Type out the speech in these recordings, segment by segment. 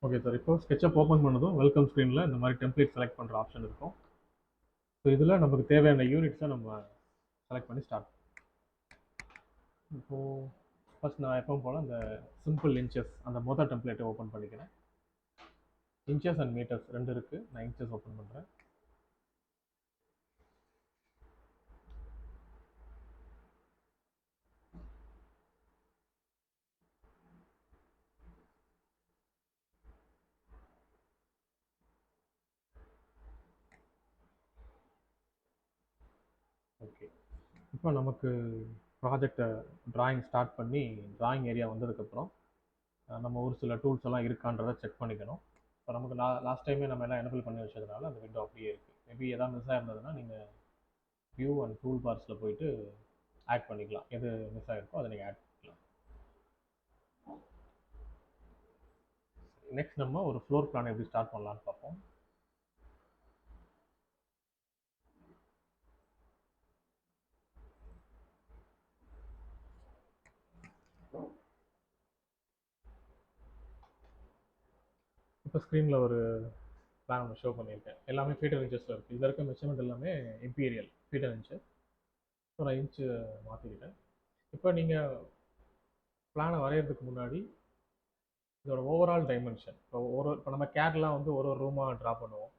Okay sir. இப்போ SketchUp open பண்ணதும் welcome ஸ்க்ரீனில் இந்த மாதிரி டெம்ப்ளேட் செலக்ட் பண்ணுற ஆப்ஷன் இருக்கும். ஸோ இதில் நமக்கு தேவையான யூனிட்ஸை நம்ம செலக்ட் பண்ணி ஸ்டார்ட். இப்போது ஃபர்ஸ்ட் நான் எப்பவும் போல் அந்த சிம்பிள் இன்ச்சஸ் அந்த மொதல் டெம்ப்ளேட்டை ஓப்பன் பண்ணிக்கிறேன். இன்ச்சஸ் அண்ட் மீட்டர்ஸ் ரெண்டு இருக்குது. நான் இன்ச்சஸ் ஓப்பன் பண்ணுறேன். ஓகே, இப்போ நமக்கு ப்ராஜெக்டை டிராயிங் ஸ்டார்ட் பண்ணி டிராயிங் ஏரியா வந்ததுக்கப்புறம் நம்ம ஒரு சில டூல்ஸ் எல்லாம் இருக்கான்றதை செக் பண்ணிக்கணும். இப்போ நமக்கு லாஸ்ட் டைமே நம்ம எல்லாம் எனபிள் பண்ணி வச்சதுனால அந்த விண்டோ அப்படியே இருக்குது. மேபி எதாவது மிஸ் ஆயிருந்ததுன்னா நீங்கள் வியூ அண்ட் டூல் பார்ஸில் போயிட்டு ஆட் பண்ணிக்கலாம். எது மிஸ் ஆகிருக்கோ அதை நீங்கள் ஆட் பண்ணிக்கலாம். நெக்ஸ்ட் நம்ம ஒரு ஃப்ளோர் பிளான் எப்படி ஸ்டார்ட் பண்ணலான்னு பார்ப்போம். இப்போ ஸ்க்ரீனில் ஒரு பிளான் ஒன்று ஷோ பண்ணியிருக்கேன். எல்லாமே ஃபீட்டர் இன்ச்சஸில் இருக்குது. இதில் இருக்க மெஷர்மெண்ட் எல்லாமே இம்பீரியல் ஃபீட்டர் இன்ச்சு. ஸோ நான் இன்ச்சு மாற்றிக்கிட்டேன். இப்போ நீங்கள் பிளானை வரைகிறதுக்கு முன்னாடி இதோட ஓவரால் டைமென்ஷன் இப்போ நம்ம கேட்லாம் வந்து ஒரு ரூமாக ட்ரா பண்ணுவோம்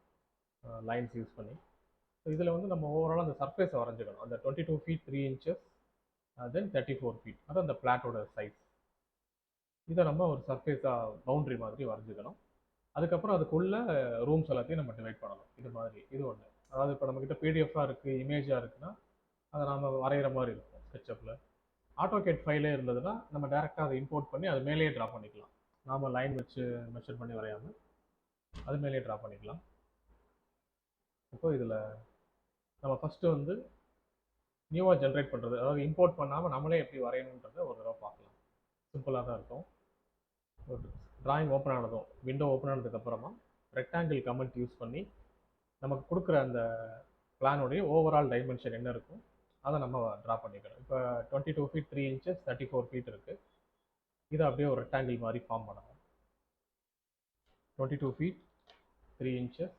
லைன்ஸ் யூஸ் பண்ணி. ஸோ இதில் வந்து நம்ம ஓவரால் அந்த சர்ஃபேஸை வரைஞ்சிக்கணும். அந்த 22 feet 3 inches தென் 34 feet அது அந்த பிளாட்டோட சைஸ். இதை நம்ம ஒரு சர்ஃபேஸாக பவுண்ட்ரி மாதிரி வரைஞ்சிக்கணும். அதுக்கப்புறம் அதுக்குள்ள ரூம்ஸ் எல்லாத்தையும் நம்ம டிவைட் பண்ணணும். இது மாதிரி இது ஒன்று. அதாவது இப்போ நம்மக்கிட்ட பிடிஎஃபாக இருக்குது, இமேஜாக இருக்குன்னா அதை நம்ம வரைகிற மாதிரி இருக்கும் ஸ்கெட்சப்பில். ஆட்டோகேட் ஃபைலே இருந்ததுன்னா நம்ம டேரெக்டாக அதை இம்போர்ட் பண்ணி அது மேலேயே ட்ரா பண்ணிக்கலாம். நாம் லைன் வச்சு மெஷர் பண்ணி வரையாமல் அது மேலேயே ட்ரா பண்ணிக்கலாம். இப்போ இதில் நம்ம ஃபஸ்ட்டு வந்து நியூவாக ஜென்ரேட் பண்ணுறது, அதாவது இம்போர்ட் பண்ணாமல் நம்மளே எப்படி வரையணுன்றதை ஒரு தடவை பார்க்கலாம். சிம்பிளாக தான் இருக்கும். ஒரு டிராயிங் ஓப்பன் ஆனதும் விண்டோ ஓப்பன் ஆனதுக்கப்புறமா ரெக்டாங்கிள் கமெண்ட் யூஸ் பண்ணி நமக்கு கொடுக்குற அந்த பிளானுடைய ஓவரால் டைமென்ஷன் என்ன இருக்கும் அதை நம்ம ட்ரா பண்ணிக்கிறோம். இப்போ 22 feet 3 inches 34 feet இருக்குது. இதை அப்படியே ஒரு ரெக்டாங்கிள் மாதிரி ஃபார்ம் பண்ணணும். 22 feet 3 inches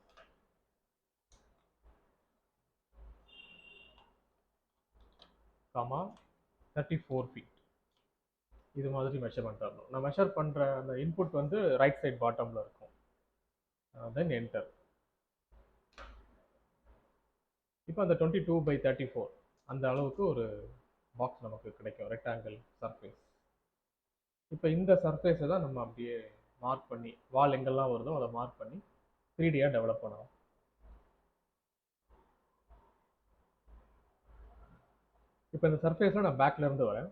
கமா 34 feet இது மாதிரி மெஷர்மெண்ட் வரணும். நான் மெஷர் பண்ணுற அந்த இன்புட் வந்து ரைட் சைட் பாட்டமில் இருக்கும். தென் என்டர். இப்போ அந்த 22/34 அந்த அளவுக்கு ஒரு பாக்ஸ் நமக்கு கிடைக்கும், ரெக்டாங்கிள் சர்ஃபேஸ். இப்போ இந்த சர்ஃபேஸை தான் நம்ம அப்படியே மார்க் பண்ணி வால் எங்கெல்லாம் வருதோ அதை மார்க் பண்ணி 3Dயாக டெவலப் பண்ணலாம். இப்போ இந்த சர்ஃபேஸில் நான் பேக்கில் இருந்து வரேன்.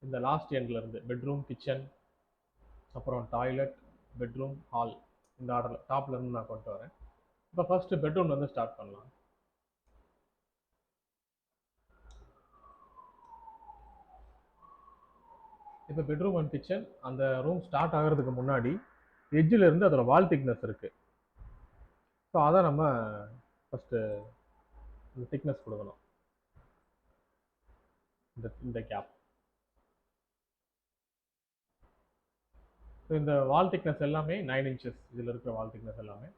இந்த லாஸ்ட் எண்ட்ல இருந்து பெட்ரூம், கிச்சன், அப்புறம் டாய்லெட், பெட்ரூம், ஹால், இந்த ஆர்டரில் டாப்ல இருந்து நான் கொண்டு வரேன். இப்போ ஃபர்ஸ்ட் பெட்ரூம் வந்து ஸ்டார்ட் பண்ணலாம். இப்போ பெட்ரூம் அண்ட் கிச்சன் அந்த ரூம் ஸ்டார்ட் ஆகிறதுக்கு முன்னாடி எட்ஜில் இருந்து அதோட வால் திக்னஸ் இருக்குது. ஸோ அதை நம்ம ஃபஸ்ட்டு இந்த திக்னஸ் கொடுக்கணும். இந்த கேப். ஸோ இந்த வால் திக்னஸ் எல்லாமே 9 inches. இதில் இருக்கிற வால் திக்னஸ் எல்லாமே.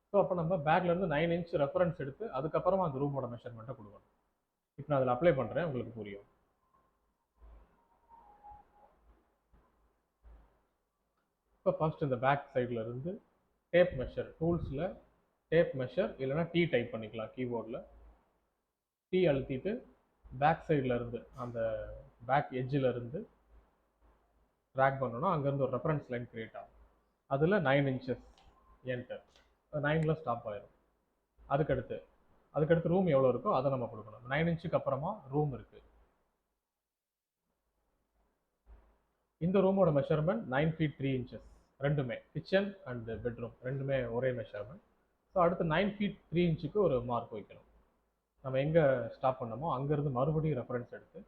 ஸோ அப்போ நம்ம பேக்லேருந்து 9 inch ரெஃபரன்ஸ் எடுத்து அதுக்கப்புறமா அந்த ரூமோட மெஷர்மெண்ட்டை கொடுக்கணும். இப்போ நான் அதில் அப்ளை பண்ணுறேன், உங்களுக்கு புரியும். இப்போ ஃபர்ஸ்ட் இந்த பேக் சைடில் இருந்து டேப் மெஷர் டூல்ஸில் டேப் மெஷர் இல்லைனா T டைப் பண்ணிக்கலாம். கீபோர்டில் T அழுத்திட்டு பேக் சைடில் இருந்து அந்த பேக் எட்ஜில் இருந்து ட்ராக் பண்ணோன்னா அங்கேருந்து ஒரு ரெஃபரன்ஸ் லைன் கிரியேட் ஆகும். அதில் 9 inches என்டர். 9ல் ஸ்டாப் ஆயிடும். அதுக்கடுத்து ரூம் எவ்வளோ இருக்கோ அதை நம்ம கொடுக்கணும். 9 inchக்கு அப்புறமா ரூம் இருக்குது. இந்த ரூமோட மெஷர்மெண்ட் 9 feet 3 inches. ரெண்டுமே கிச்சன் அண்ட் பெட்ரூம் ரெண்டுமே ஒரே மெஷர்மெண்ட். ஸோ அடுத்து 9 feet 3 inchக்கு ஒரு மார்க் வைக்கணும். நம்ம எங்கே ஸ்டாப் பண்ணமோ அங்கேருந்து மறுபடியும் ரெஃபரன்ஸ் எடுத்து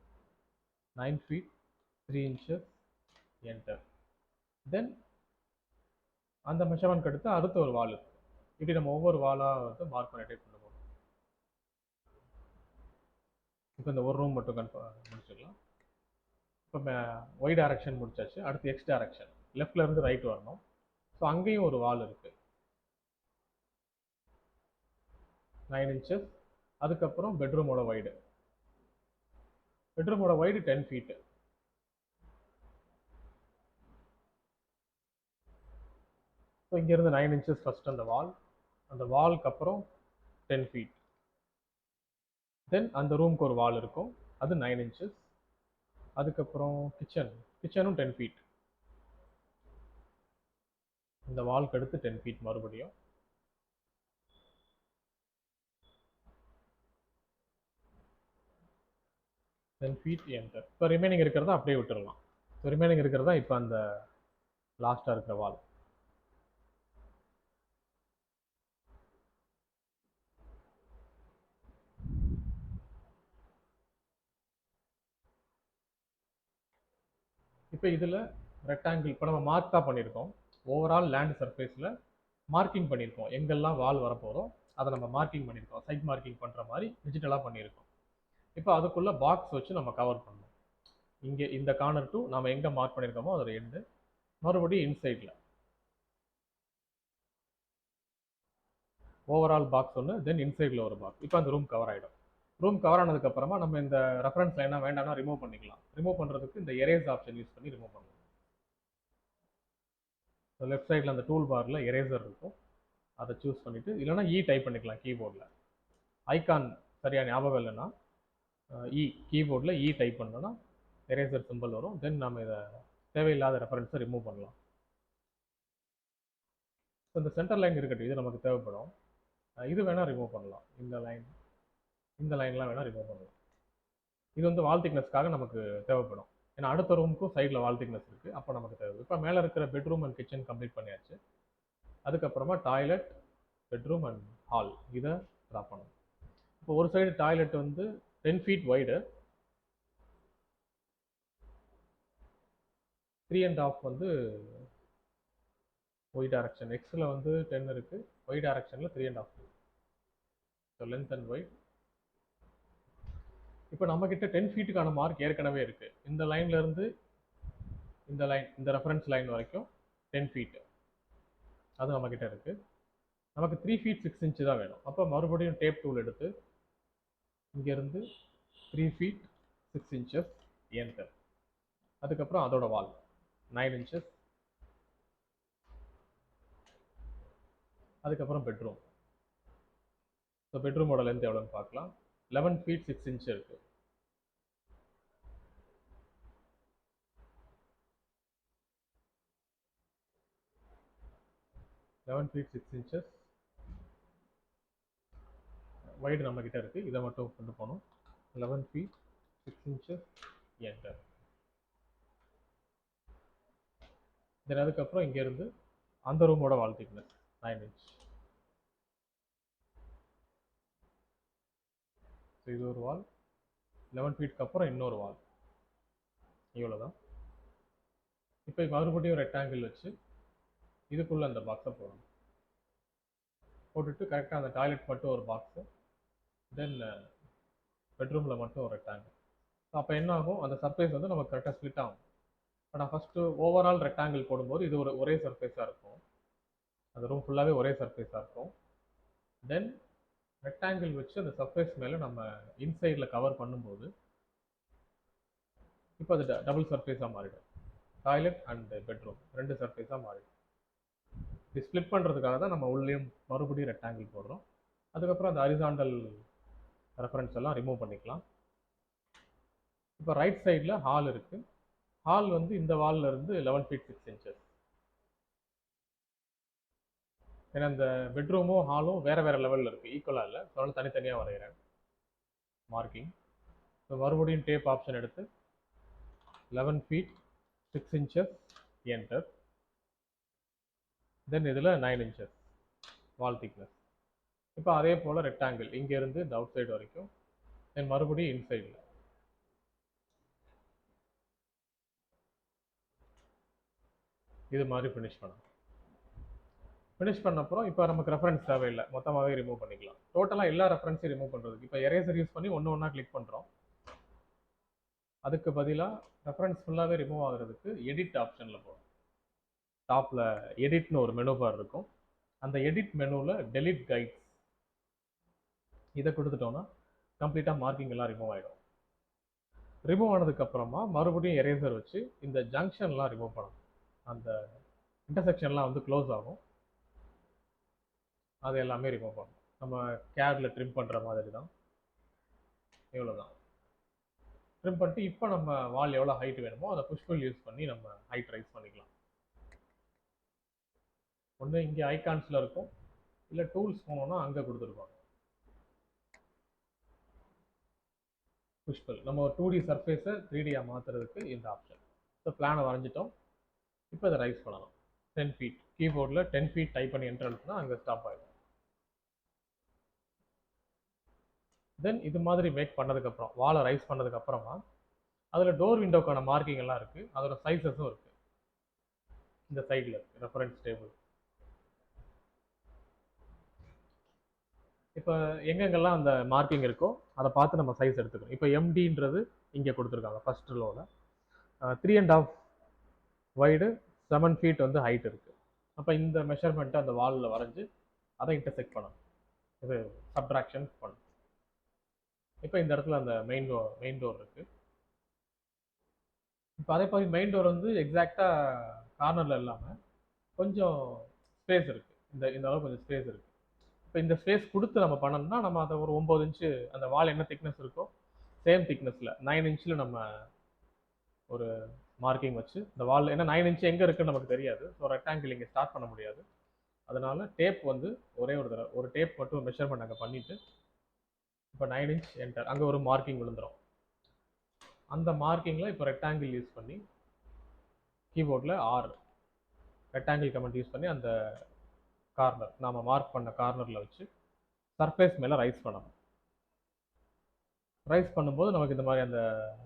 9 feet 3 inches என்டர். தென் அந்த மெஷர்மெண்ட் எடுத்து அடுத்த ஒரு வால் இருக்குது. இப்படி நம்ம ஒவ்வொரு வாலாக வந்து மார்க் பண்ணிட்டே கொண்டு போகணும். இப்போ இந்த ஒரு ரூம் மட்டும் முடிச்சிடலாம். இப்போ ஒய் டைரக்ஷன் முடிச்சாச்சு. அடுத்து எக்ஸ் டைரக்ஷன் லெஃப்ட்ல இருந்து ரைட் வரணும். ஸோ ஸோ அங்கேயும் ஒரு வால் இருக்கு 9 இன்ச்சஸ். அதுக்கப்புறம் பெட்ரூமோட வைடு 10 ஃபீட். ஸோ இங்கேருந்து 9 இன்ச்சஸ் ஃபர்ஸ்ட் அந்த வால்க்கு அப்புறம் 10 ஃபீட். தென் அந்த ரூம்க்கு ஒரு வால் இருக்கும், அது 9 இன்ச்சஸ். அதுக்கப்புறம் கிச்சனும் 10 ஃபீட். இந்த வால்க்கு அடுத்து 10 ஃபீட் மறுபடியும். என்டர். இப்போ ரிமைனிங் இருக்கிறத அப்படியே விட்டுடலாம். ஸோ ரிமைனிங் இருக்கிறதா இப்போ அந்த லாஸ்ட்டாக இருக்கிற வால். இப்போ இதில் ரெக்டாங்கிள் இப்போ நம்ம மார்க் தான் பண்ணியிருக்கோம். ஓவரால் லேண்ட் சர்ஃபேஸில் மார்க்கிங் பண்ணியிருக்கோம். எங்கெல்லாம் வால் வரப்போகிறோம் அதை நம்ம மார்க்கிங் பண்ணியிருக்கோம். சைட் மார்க்கிங் பண்ணுற மாதிரி டிஜிட்டலாக பண்ணியிருக்கோம். இப்போ அதுக்குள்ளே பாக்ஸ் வச்சு நம்ம கவர் பண்ணணும். இங்கே இந்த கார்னர் டூ நம்ம எங்கே மார்க் பண்ணியிருக்கோமோ அதோட எண்டு. மறுபடியும் இன்சைடில் ஓவரால் பாக்ஸ் ஒன்று, தென் இன்சைடில் ஒரு பாக்ஸ். இப்போ அந்த ரூம் கவர் ஆகிடும். ரூம் கவர் ஆனதுக்கப்புறமா நம்ம இந்த ரெஃபரன்ஸ் லைனாக வேண்டாம்னா ரிமூவ் பண்ணிக்கலாம். ரிமூவ் பண்ணுறதுக்கு இந்த எரேஸ் ஆப்ஷன் யூஸ் பண்ணி ரிமூவ் பண்ணலாம். ஸோ லெஃப்ட் சைடில் அந்த டூல் பாரில் எரேசர் இருக்கும், அதை சூஸ் பண்ணிவிட்டு இல்லைனா டைப் பண்ணிக்கலாம் கீபோர்டில். ஐகான் சரியாக ஞாபகம் இல்லைன்னா கீபோர்டில் டைப் பண்ணோன்னா எரேசர் சிம்பிள் வரும். தென் நம்ம இதை தேவையில்லாத ரெஃபரன்ஸை ரிமூவ் பண்ணலாம். ஸோ இந்த சென்டர் லைன் இருக்கட்டும், இது நமக்கு தேவைப்படும். இது வேணால் ரிமூவ் பண்ணலாம். இந்த லைன்லாம் வேணால் ரிமூவ் பண்ணலாம். இது வந்து வால் திக்னஸ்க்காக நமக்கு தேவைப்படும். ஏன்னா அடுத்த ரூமுக்கும் சைடில் வால் திக்னஸ் இருக்குது, அப்போ நமக்கு தேவை. இப்போ மேலே இருக்கிற பெட்ரூம் அண்ட் கிச்சன் கம்ப்ளீட் பண்ணியாச்சு. அதுக்கப்புறமா டாய்லெட், பெட்ரூம் அண்ட் ஹால் இதை ட்ரா பண்ணணும். இப்போ ஒரு சைடு டாய்லெட் வந்து 10 ஃபீட் வைடு, 3.5 வந்து ஒய் டைரக்ஷன். எக்ஸில் வந்து 10 இருக்குது, ஒய் டைரக்ஷனில் 3.5. So length and white. இப்போ நம்மக்கிட்ட 10 ஃபீட்டுக்கான மார்க் ஏற்கனவே இருக்குது. இந்த லைன்லேருந்து இந்த ரெஃபரன்ஸ் லைன் வரைக்கும் 10 ஃபீட்டு அது நம்மக்கிட்ட இருக்குது. நமக்கு 3 ஃபீட் 6 இன்ச்சு தான் வேணும். அப்போ மறுபடியும் டேப் டூல் எடுத்து இங்கேருந்து 3 ஃபீட் 6 இன்ச்சஸ் என்டர். அதுக்கப்புறம் அதோட வால் 9 இன்ச்சஸ். அதுக்கப்புறம் பெட்ரூம். ஸோ பெட்ரூமோட லென்த் எவ்வளோன்னு பார்க்கலாம். 11 ஃபீட் 6 இன்ச் இருக்குது. வைடு நம்மக்கிட்ட இருக்குது, இதை மட்டும் கொண்டு போகணும். 11 ஃபீட் 6 இன்ச்சஸ் என்டர். தென் அதுக்கப்புறம் இங்கேருந்து அந்த ரூமோட வால் திக்னஸ் 9 இன்ச். ஸோ இது ஒரு வால். 11 ஃபீட்க்கு அப்புறம் இன்னொரு வால். இவ்வளோதான். இப்போ மறுபடியும் ரெக்டாங்கிள் வச்சு இதுக்குள்ளே அந்த பாக்ஸை போடணும். போட்டுட்டு கரெக்டாக அந்த டாய்லெட் மட்டும் ஒரு பாக்ஸு, தென் பெட்ரூமில் மட்டும் ஒரு ரெக்டாங்கிள். ஸோ அப்போ என்ன ஆகும், அந்த சர்ஃபேஸ் வந்து நமக்கு கரெக்டாக ஸ்ப்ளிட் ஆகும். இப்போ நான் ஃபஸ்ட்டு ஓவரால் ரெக்டாங்கிள் போடும்போது இது ஒரே சர்ஃபேஸாக இருக்கும். அந்த ரூம் ஃபுல்லாகவே ஒரே சர்ஃபேஸாக இருக்கும். தென் ரெக்டாங்கிள் வச்சு அந்த சர்ஃபேஸ் மேலே நம்ம இன்சைடில் கவர் பண்ணும்போது இப்போ அது டபுள் சர்ஃபேஸாக மாறிடும். டாய்லெட் அண்ட் பெட்ரூம் 2 சர்ஃபேஸாக மாறிடும். இது ஸ்ப்ளிட் பண்ணுறதுக்காக தான் நம்ம உள்ளேயும் மறுபடியும் ரெக்டாங்கிள் போடுறோம். அதுக்கப்புறம் அந்த ஹரிசாண்டல் ரெஃபரன்ஸ் எல்லாம் ரிமூவ் பண்ணிக்கலாம். இப்போ ரைட் சைடில் ஹால் இருக்குது. ஹால் வந்து இந்த வாலில் இருந்து 11 ஃபீட் 6 இன்ச்சஸ். ஏன்னா இந்த பெட்ரூமும் ஹாலும் வேறு வேறு லெவலில் இருக்குது, ஈக்குவலாக இல்லை. அதனால தனித்தனியாக வரைகிறேன் மார்க்கிங். ஸோ மறுபடியும் டேப் ஆப்ஷன் எடுத்து 11 ஃபீட் 6 இன்ச்சஸ் என்டர். தென் இதில் 9 இன்ச்சஸ் வால் திக்னஸ். இப்போ அதே போல் ரெக்டாங்கிள் இங்கேருந்து இந்த அவுட் சைடு வரைக்கும், தென் மறுபடியும் இன்சைடில் இது மாதிரி ஃபினிஷ் பண்ணணும். ஃபினிஷ் பண்ண அப்புறம் இப்போ நமக்கு ரெஃபரன்ஸ் தேவையில்லை, மொத்தமாகவே ரிமூவ் பண்ணிக்கலாம். டோட்டலாக எல்லா ரெஃபரன்ஸையும் ரிமூவ் பண்ணுறதுக்கு இப்போ எரேசர் யூஸ் பண்ணி ஒன்றா கிளிக் பண்ணுறோம். அதுக்கு பதிலாக ரெஃபரன்ஸ் ஃபுல்லாகவே ரிமூவ் ஆகிறதுக்கு எடிட் ஆப்ஷனில் போகும். டாப்பில் எடிட்னு ஒரு மெனு பார் இருக்கும். அந்த எடிட் மெனுவில் டெலிட் கைட்ஸ் இதை கொடுத்துட்டோன்னா கம்ப்ளீட்டாக மார்க்கிங் எல்லாம் ரிமூவ் ஆகிடும். ரிமூவ் ஆனதுக்கப்புறமா மறுபடியும் எரேசர் வச்சு இந்த ஜங்ஷன்லாம் ரிமூவ் பண்ணணும். அந்த இன்டர்செக்ஷன்லாம் வந்து க்ளோஸ் ஆகும், அது எல்லாமே ரிமூவ் பண்ணணும். நம்ம கேடில் ட்ரிம் பண்ணுற மாதிரி தான். இவ்வளோ தான் ட்ரிம் பண்ணிட்டு இப்போ நம்ம வால் எவ்வளோ ஹைட் வேணுமோ அதை புஷ்புல் யூஸ் பண்ணி நம்ம ஹைட் ரைஸ் பண்ணிக்கலாம். ஒன்று இங்கே ஐகான்ஸில் இருக்கும், இல்லை டூல்ஸ் போனோம்னா அங்கே கொடுத்துருப்பாங்க. புஷ்புல் நம்ம ஒரு 2D சர்ஃபேஸை 3Dயாக மாற்றுறதுக்கு இந்த ஆப்ஷன். ஸோ பிளானை வரைஞ்சிட்டோம். இப்போ அதை ரைஸ் பண்ணலாம். 10 feet கீபோர்டில் 10 feet டைப் பண்ணி என்டர் அழுத்தினா அங்கே ஸ்டாப் ஆகிடும். தென் இது மாதிரி மேக் பண்ணதுக்கப்புறம் வாலை ரைஸ் பண்ணதுக்கப்புறமா அதில் டோர் விண்டோக்கான மார்க்கிங் எல்லாம் இருக்குது, அதோட சைஸஸும் இருக்குது. இந்த சைடில் இருக்குது ரெஃபரன்ஸ் டேபிள். இப்போ எங்கெங்கெல்லாம் அந்த மார்க்கிங் இருக்கோ அதை பார்த்து நம்ம சைஸ் எடுத்துக்கணும். இப்போ எம்டின்றது இங்கே கொடுத்துருக்காங்க ஃபர்ஸ்ட் ரோவில். 3.5 வைடு, 7 feet வந்து ஹைட் இருக்குது. அப்போ இந்த மெஷர்மெண்ட்டை அந்த வாலில் வரைஞ்சி அதை இன்டர்செக்ட் பண்ணணும். இது சப்ட்ராக்ஷன் பண்ணணும். இப்போ இந்த இடத்துல அந்த மெயின் டோர் இருக்குது. இப்போ அதே மாதிரி மெயின் டோர் வந்து எக்ஸாக்டாக கார்னரில் இல்லாமல் கொஞ்சம் ஸ்பேஸ் இருக்குது. இந்த அளவுக்கு கொஞ்சம் ஸ்பேஸ் இருக்குது. இப்போ இந்த ஸ்பேஸ் கொடுத்து நம்ம பண்ணோம்னா நம்ம அதை ஒரு 9 inch அந்த வால் என்ன திக்னஸ் இருக்கோ சேம் திக்னஸில் 9 inch நம்ம ஒரு மார்க்கிங் வச்சு இந்த வால், ஏன்னா 9 inch எங்கே இருக்குன்னு நமக்கு தெரியாது. ஸோ ரெக்டாங்கிள் இங்கே ஸ்டார்ட் பண்ண முடியாது. அதனால டேப் வந்து ஒரே ஒரு தடவை ஒரு டேப் மட்டும் மெஷர்மெண்ட் அங்கே பண்ணிவிட்டு இப்போ 9 inch என்டர், அங்கே ஒரு மார்க்கிங் விழுந்துடும். அந்த மார்க்கிங்கில் இப்போ ரெக்டாங்கிள் யூஸ் பண்ணி கீபோர்டில் ரெக்டாங்கிள் கமெண்ட் யூஸ் பண்ணி அந்த கார்னர் நாம் மார்க் பண்ண கார்னரில் வச்சு சர்ஃபேஸ் மேலே ரைஸ் பண்ணணும். ரைஸ் பண்ணும்போது நமக்கு இந்த மாதிரி அந்த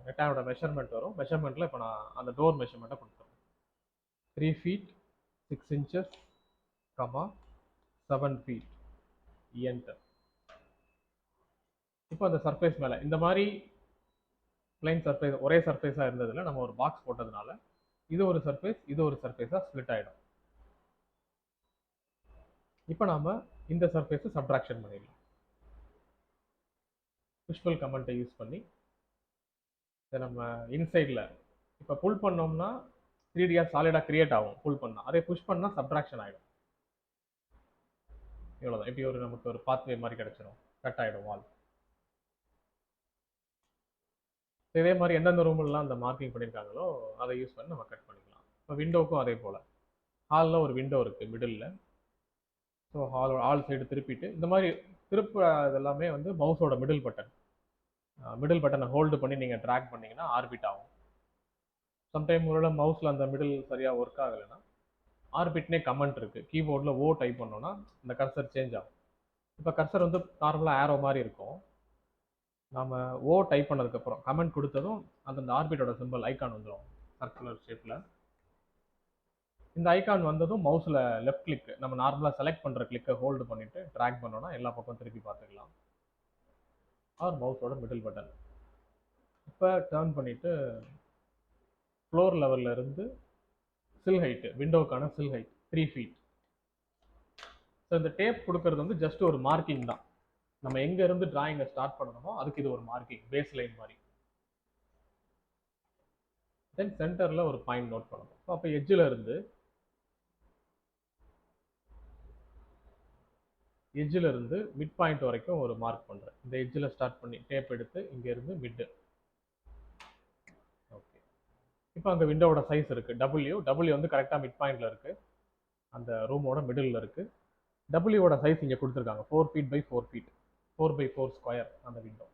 ரெக்டாங்கோட மெஷர்மெண்ட் வரும். மெஷர்மெண்ட்டில் இப்போ நான் அந்த டோர் மெஷர்மெண்ட்டை கொடுத்துருவேன். 3 feet 6 inches, 7 feet என்டர். இப்போ அந்த சர்ஃபேஸ் மேலே இந்த மாதிரி பிளைன் சர்ஃபேஸ் ஒரே சர்ஃபேஸாக இருந்ததில் நம்ம ஒரு பாக்ஸ் போட்டதுனால இது ஒரு சர்ஃபேஸ் இது ஒரு சர்ஃபேஸாக ஸ்ப்ளிட் ஆகிடும். இப்போ நாம் இந்த சர்ஃபேஸை சப்ட்ராக்ஷன் பண்ணிடலாம். புஷ்புல் கமெண்ட்டை யூஸ் பண்ணி இதை நம்ம இன்சைடில் இப்போ புல் பண்ணோம்னா 3Dயாக சாலிடாக கிரியேட் ஆகும். புல் பண்ணால் அதே புஷ் பண்ணால் சப்ட்ராக்ஷன் ஆகிடும். இவ்வளோதான். இப்படி ஒரு நமக்கு ஒரு பாத்வே மாதிரி கிடச்சிடும், கட் ஆகிடும் வால். இதே மாதிரி எந்தெந்த ரூம்லாம் அந்த மார்க்கிங் பண்ணியிருக்காங்களோ அதை யூஸ் பண்ணி நம்ம கட் பண்ணிக்கலாம். இப்போ விண்டோவுக்கும் அதே போல் ஹாலில் ஒரு விண்டோ இருக்குது மிடில். ஸோ ஹால் சைடு திருப்பிட்டு இந்த மாதிரி இதெல்லாமே வந்து மவுஸோட மிடில் பட்டனை ஹோல்டு பண்ணி நீங்கள் ட்ராக் பண்ணிங்கன்னா ஆர்பிட் ஆகும். சம்டைம் ஒரு மவுஸில் அந்த மிடில் சரியாக ஒர்க் ஆகலைன்னா ஆர்பிட்னே கமெண்ட் இருக்குது. கீபோர்டில் ஓ டைப் பண்ணோன்னா இந்த கர்சர் சேஞ்ச் ஆகும். இப்போ கர்சர் வந்து நார்மலாக ஆரோ மாதிரி இருக்கும். நாம் ஓ டைப் பண்ணதுக்கப்புறம் கமெண்ட் கொடுத்ததும் அந்த ஆர்பிட்டோட சிம்பிள் ஐக்கான் வந்துடும் சர்க்குலர் ஷேப்பில். இந்த ஐக்கான் வந்ததும் மவுஸில் லெஃப்ட் கிளிக் நம்ம நார்மலாக செலக்ட் பண்ணுற கிளிக்கை ஹோல்டு பண்ணிவிட்டு ட்ராக் பண்ணோன்னா எல்லா பக்கம் திருப்பி பார்த்துக்கலாம். ஆர் மவுஸோட மிடில் பட்டன். இப்போ டர்ன் பண்ணிவிட்டு ஃப்ளோர் லெவலில் இருந்து சில் ஹைட்டு, விண்டோவுக்கான சில் ஹைட் 3 feet. ஸோ இந்த டேப் கொடுக்கறது வந்து ஜஸ்ட் ஒரு மார்க்கிங் தான். நம்ம எங்க இருந்து டிராயிங்கை ஸ்டார்ட் பண்ணணுமோ அதுக்கு இது ஒரு மார்க்கிங், பேஸ் லைன் மாதிரி. தென் சென்டர்ல ஒரு பாயிண்ட் நோட் பண்ணணும். அப்போ எட்ஜில் இருந்து மிட் பாயிண்ட் வரைக்கும் ஒரு மார்க் பண்ணுறேன். இந்த எட்ஜில் ஸ்டார்ட் பண்ணி டேப் எடுத்து இங்கே இருந்து மிட்டு. ஓகே. இப்போ அங்கே விண்டோவோட சைஸ் இருக்குது டபிள்யூ வந்து கரெக்டாக மிட் பாயிண்டில் இருக்குது, அந்த ரூமோட மிடில் இருக்குது. டபிள்யூவோட சைஸ் இங்கே கொடுத்துருக்காங்க 4 feet by 4 feet, 4x4 square அந்த விண்டோ.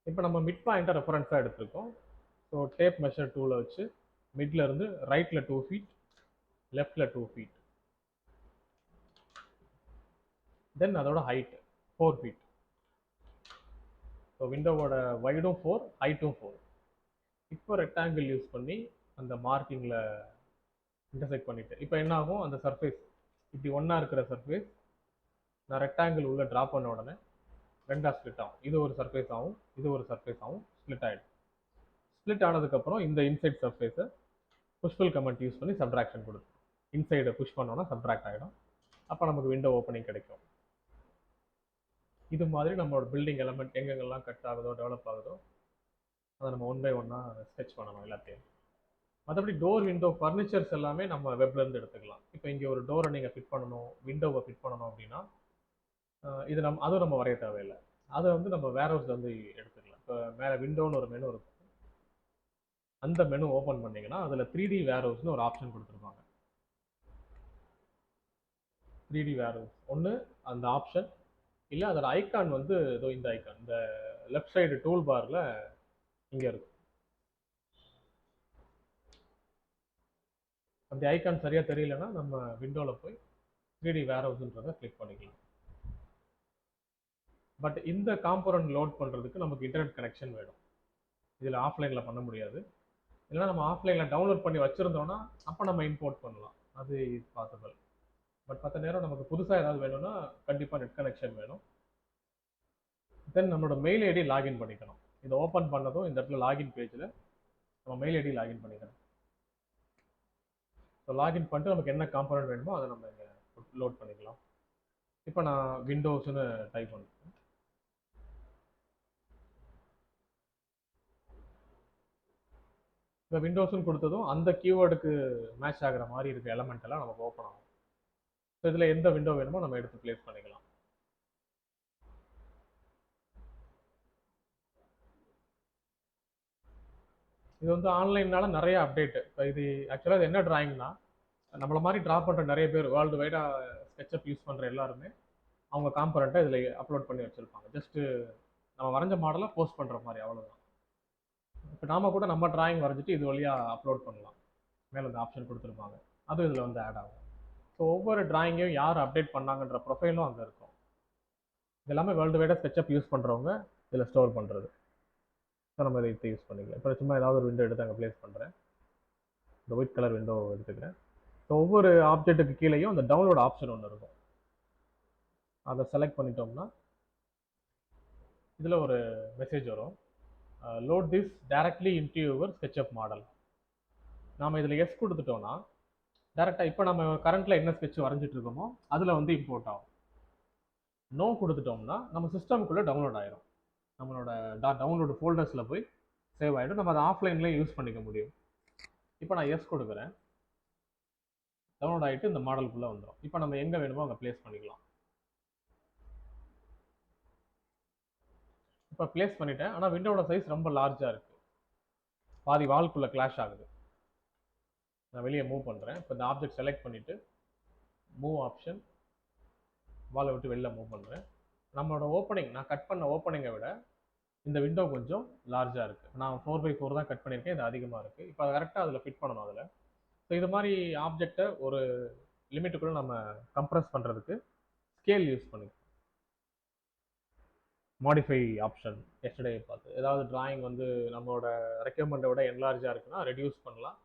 இப்போ நம்ம மிட் பாயிண்ட்டை ரெஃபரன்ஸாக எடுத்திருக்கோம். ஸோ டேப் மெஷர் டூவில் வச்சு மிட்ல இருந்து ரைட்டில் 2 feet, லெஃப்டில் 2 feet. தென் அதோட ஹைட் 4 feet. ஸோ விண்டோவோட வைடும் 4, ஹைட்டும் 4. இப்போ ரெக்டாங்கிள் யூஸ் பண்ணி அந்த மார்க்கிங்கில் இன்டர்செக்ட் பண்ணிட்டு இப்போ என்ன ஆகும், அந்த சர்ஃபேஸ் இப்படி ஒன்றா இருக்கிற சர்ஃபேஸ் நான் ரெக்டாங்கிள் உள்ளே ட்ரா பண்ண உடனே ரெண்டாக ஸ்ப்ளிட் ஆகும். இது ஒரு சர்ஃபேஸ் ஆகும், இது ஒரு சர்ஃபேஸ் ஆகும், ஸ்ப்ளிட் ஆகிடும். ஸ்ப்ளிட் ஆனதுக்கப்புறம் இந்த இன்சைட் சர்ஃபேஸை புஷ்ஃபுல் கமெண்ட் யூஸ் பண்ணி சப்ட்ராக்ஷன் கொடுக்கும். இன்சைடு புஷ் பண்ணோன்னா சப்ட்ராக்ட் ஆகிடும். அப்போ நமக்கு விண்டோ ஓப்பனிங் கிடைக்கும். இது மாதிரி நம்மளோட பில்டிங் எலமெண்ட் எங்கெங்கெல்லாம் கட் ஆகுதோ டெவலப் ஆகுதோ அதை நம்ம ஒன் பை ஒன்னாக ஸ்கெச் பண்ணணும் எல்லாத்தையும். மற்றபடி டோர் விண்டோ ஃபர்னிச்சர்ஸ் எல்லாமே நம்ம வெப்லேருந்து எடுத்துக்கலாம். இப்போ இங்கே ஒரு டோரை நீங்கள் ஃபிட் பண்ணணும், விண்டோவை ஃபிட் பண்ணணும் அப்படின்னா இது அதுவும் நம்ம வரைய தேவையில்லை. அதை வந்து நம்ம வேர் ஹவுஸில் வந்து எடுத்துக்கலாம். இப்போ மேலே விண்டோன்னு ஒரு மெனு இருக்கும். அந்த மெனு ஓப்பன் பண்ணிங்கன்னா அதில் 3D வேர் ஹவுஸ்னு ஒரு ஆப்ஷன் கொடுத்துருப்பாங்க. 3D வேர் ஹவுஸ் ஒன்று அந்த ஆப்ஷன், இல்லை அதோட ஐக்கான் வந்து ஏதோ இந்த ஐக்கான் இந்த லெஃப்ட் சைடு டூல் பாரில் இங்கே இருக்கும். அந்த ஐக்கான் சரியாக தெரியலன்னா நம்ம விண்டோவில் போய் 3D வேர் ஹவுஸ்ன்றதை கிளிக் பண்ணிக்கலாம். பட் இந்த காம்போனன்ட் லோட் பண்ணுறதுக்கு நமக்கு இன்டர்நெட் கனெக்ஷன் வேணும். இதில் ஆஃப்லைனில் பண்ண முடியாது. இல்லைனா நம்ம ஆஃப்லைனில் டவுன்லோட் பண்ணி வச்சுருந்தோன்னா அப்போ நம்ம இம்போர்ட் பண்ணலாம், அது இஸ் பாசிபிள். பட் மற்ற நேரம் நமக்கு புதுசாக ஏதாவது வேணும்னா கண்டிப்பாக நெட் கனெக்ஷன் வேணும். தென் நம்மளோட மெயில் ஐடி லாகின் பண்ணிக்கணும். இதை ஓப்பன் பண்ணதும் இந்த இடத்துல லாகின் பேஜில் நம்ம மெயில் ஐடி லாகின் பண்ணிக்கணும். ஸோ லாகின் பண்ணிட்டு நமக்கு என்ன காம்போனன்ட் வேணுமோ அதை நம்ம இங்கே லோட் பண்ணிக்கலாம். இப்போ நான் விண்டோஸ்னு டைப் பண்ணுறேன். இப்போ விண்டோஸ்னு கொடுத்ததும் அந்த கீவேர்டுக்கு மேட்ச் ஆகிற மாதிரி இருக்க எலமெண்ட் எல்லாம் நமக்கு ஓப்பன் ஆகும். ஸோ இதில் எந்த விண்டோ வேணுமோ நம்ம எடுத்து பிளேஸ் பண்ணிக்கலாம். இது வந்து ஆன்லைன்னால நிறைய அப்டேட். இப்போ இது ஆக்சுவலாக இது என்ன டிராயிங்னா, நம்மள மாதிரி ட்ரா பண்ணுற நிறைய பேர் வேர்ல்டு வைடாக ஸ்கெட்சப் யூஸ் பண்ணுற எல்லாருமே அவங்க காம்பனண்ட்டை இதில் அப்லோட் பண்ணி வச்சுருப்பாங்க. ஜஸ்ட்டு நம்ம வரைஞ்ச மாடலை போஸ்ட் பண்ணுற மாதிரி, அவ்வளோதான். இப்போ நாம கூட நம்ம டிராயிங் வரைஞ்சிட்டு இது வழியாக அப்லோட் பண்ணலாம். மேலே இந்த ஆப்ஷன் கொடுத்துருப்பாங்க, அதுவும் இதில் வந்து ஆட் ஆகும். ஸோ ஒவ்வொரு டிராயிங்கையும் யார் அப்டேட் பண்ணாங்கன்ற ப்ரொஃபைலும் அங்கே இருக்கும். இது எல்லாமே வேர்ல்டு வைடாக ஸ்கெட்சப் யூஸ் பண்ணுறவங்க இதில் ஸ்டோர் பண்ணுறது. ஸோ நம்ம இதை யூஸ் பண்ணிக்கலாம். இப்போ சும்மா ஏதாவது ஒரு விண்டோ எடுத்து அங்கே ப்ளேஸ் பண்ணுறேன். இந்த ஒயிட் கலர் விண்டோ எடுத்துக்கிறேன். ஸோ ஒவ்வொரு ஆப்ஜெக்ட்டுக்கு கீழேயும் அந்த டவுன்லோட் ஆப்ஷன் ஒன்று இருக்கும். அதை செலக்ட் பண்ணிட்டோம்னா இதில் ஒரு மெசேஜ் வரும், load this directly into your SketchUp model. நாம் இதில் எஸ் கொடுத்துட்டோம்னா டேரெக்டாக இப்போ நம்ம கரண்ட்டில் என்ன ஸ்கெட்ச் வரைஞ்சிட்டு இருக்கோமோ அதில் வந்து இம்போர்ட் ஆகும். நோ கொடுத்துட்டோம்னா நம்ம சிஸ்டமுக்குள்ளே டவுன்லோட் ஆயிரும். நம்மளோட டவுன்லோடு ஃபோல்டர்ஸில் போய் சேவ் ஆகிடும். நம்ம அதை ஆஃப்லைன்லேயும் யூஸ் பண்ணிக்க முடியும். இப்போ நான் எஸ் கொடுக்குறேன், டவுன்லோட் ஆகிட்டு இந்த மாடலுக்குள்ளே வந்துடும். இப்போ நம்ம எங்கே வேணுமோ அங்கே ப்ளேஸ் பண்ணிக்கலாம். இப்போ ப்ளேஸ் பண்ணிட்டேன், ஆனால் விண்டோட சைஸ் ரொம்ப லார்ஜாக இருக்குது, பாதி வால்குள்ளே கிளாஷ் ஆகுது. நான் வெளியே மூவ் பண்ணுறேன். இப்போ இந்த ஆப்ஜெக்ட் செலக்ட் பண்ணிவிட்டு மூவ் ஆப்ஷன், வாலை விட்டு வெளில மூவ் பண்ணுறேன். நம்மளோட ஓப்பனிங், நான் கட் பண்ண ஓப்பனிங்கை விட இந்த விண்டோ கொஞ்சம் லார்ஜாக இருக்குது. நான் 4x4 தான் கட் பண்ணியிருக்கேன், இது அதிகமாக இருக்குது. இப்போ அதை கரெக்டாக அதில் ஃபிட் பண்ணணும் அதில். ஸோ இது மாதிரி ஆப்ஜெக்டை ஒரு லிமிட்டுக்குள்ளே நம்ம கம்ப்ரஸ் பண்ணுறதுக்கு ஸ்கேல் யூஸ் பண்ணிக்கலாம். மாடிஃபை ஆப்ஷன் எஸ்டர்டே பார்த்து, ஏதாவது டிராயிங் வந்து நம்மளோட ரெக்யர்மெண்ட்டை விட என்லார்ஜாக இருக்குன்னா ரெடியூஸ் பண்ணலாம்,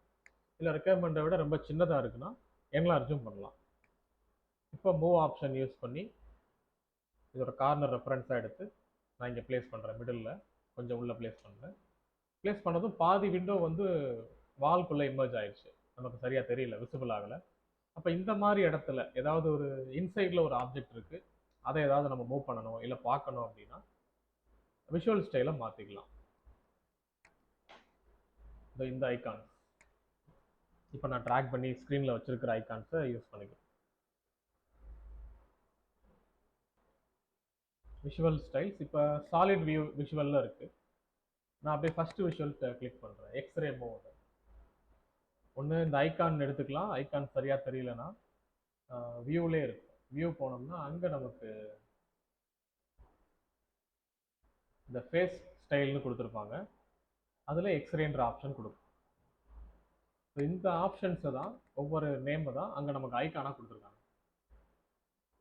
இல்லை ரெக்யர்மெண்ட்டை விட ரொம்ப சின்னதாக இருக்குன்னா என்லார்ஜும் பண்ணலாம். இப்போ மூவ் ஆப்ஷன் யூஸ் பண்ணி இதோட கார்னர் ரெஃபரன்ஸாக எடுத்து நான் இங்கே ப்ளேஸ் பண்ணுறேன், மிடில் கொஞ்சம் உள்ளே ப்ளேஸ் பண்ணுறேன். ப்ளேஸ் பண்ணதும் பாதி விண்டோ வந்து வால்குள்ளே இமர்ஜ் ஆயிடுச்சு, நமக்கு சரியாக தெரியல, விசிபிள் ஆகலை. அப்போ இந்த மாதிரி இடத்துல ஏதாவது ஒரு இன்சைடில் ஒரு ஆப்ஜெக்ட் இருக்குது, அதை ஏதாவது நம்ம மூவ் பண்ணணும் இல்லை பார்க்கணும் அப்படின்னா விஷுவல் ஸ்டைலை மாற்றிக்கலாம். இந்த ஐக்கான்ஸ் இப்போ நான் ட்ராக் பண்ணி ஸ்க்ரீனில் வச்சுருக்கிற ஐக்கான்ஸை யூஸ் பண்ணிக்கலாம். விஷுவல் ஸ்டைல்ஸ் இப்போ சாலிட் வியூ விஷுவலில் இருக்குது. நான் அப்படியே ஃபஸ்ட்டு விஷுவல் கிளிக் பண்ணுறேன், எக்ஸ்ரே மோட். ஒன்று இந்த ஐக்கான் எடுத்துக்கலாம், ஐக்கான் சரியாக தெரியலனா வியூவிலே இருக்கும். வியூ போனோம்னா அங்கே நமக்கு இந்த ஃபேஸ் ஸ்டைல்னு கொடுத்துருப்பாங்க, அதில் எக்ஸ்ரேன்ற ஆப்ஷன் கொடுக்கும். ஸோ இந்த ஆப்ஷன்ஸை தான், ஒவ்வொரு நேமை தான் அங்கே நமக்கு ஐக்கானாக கொடுத்துருக்காங்க.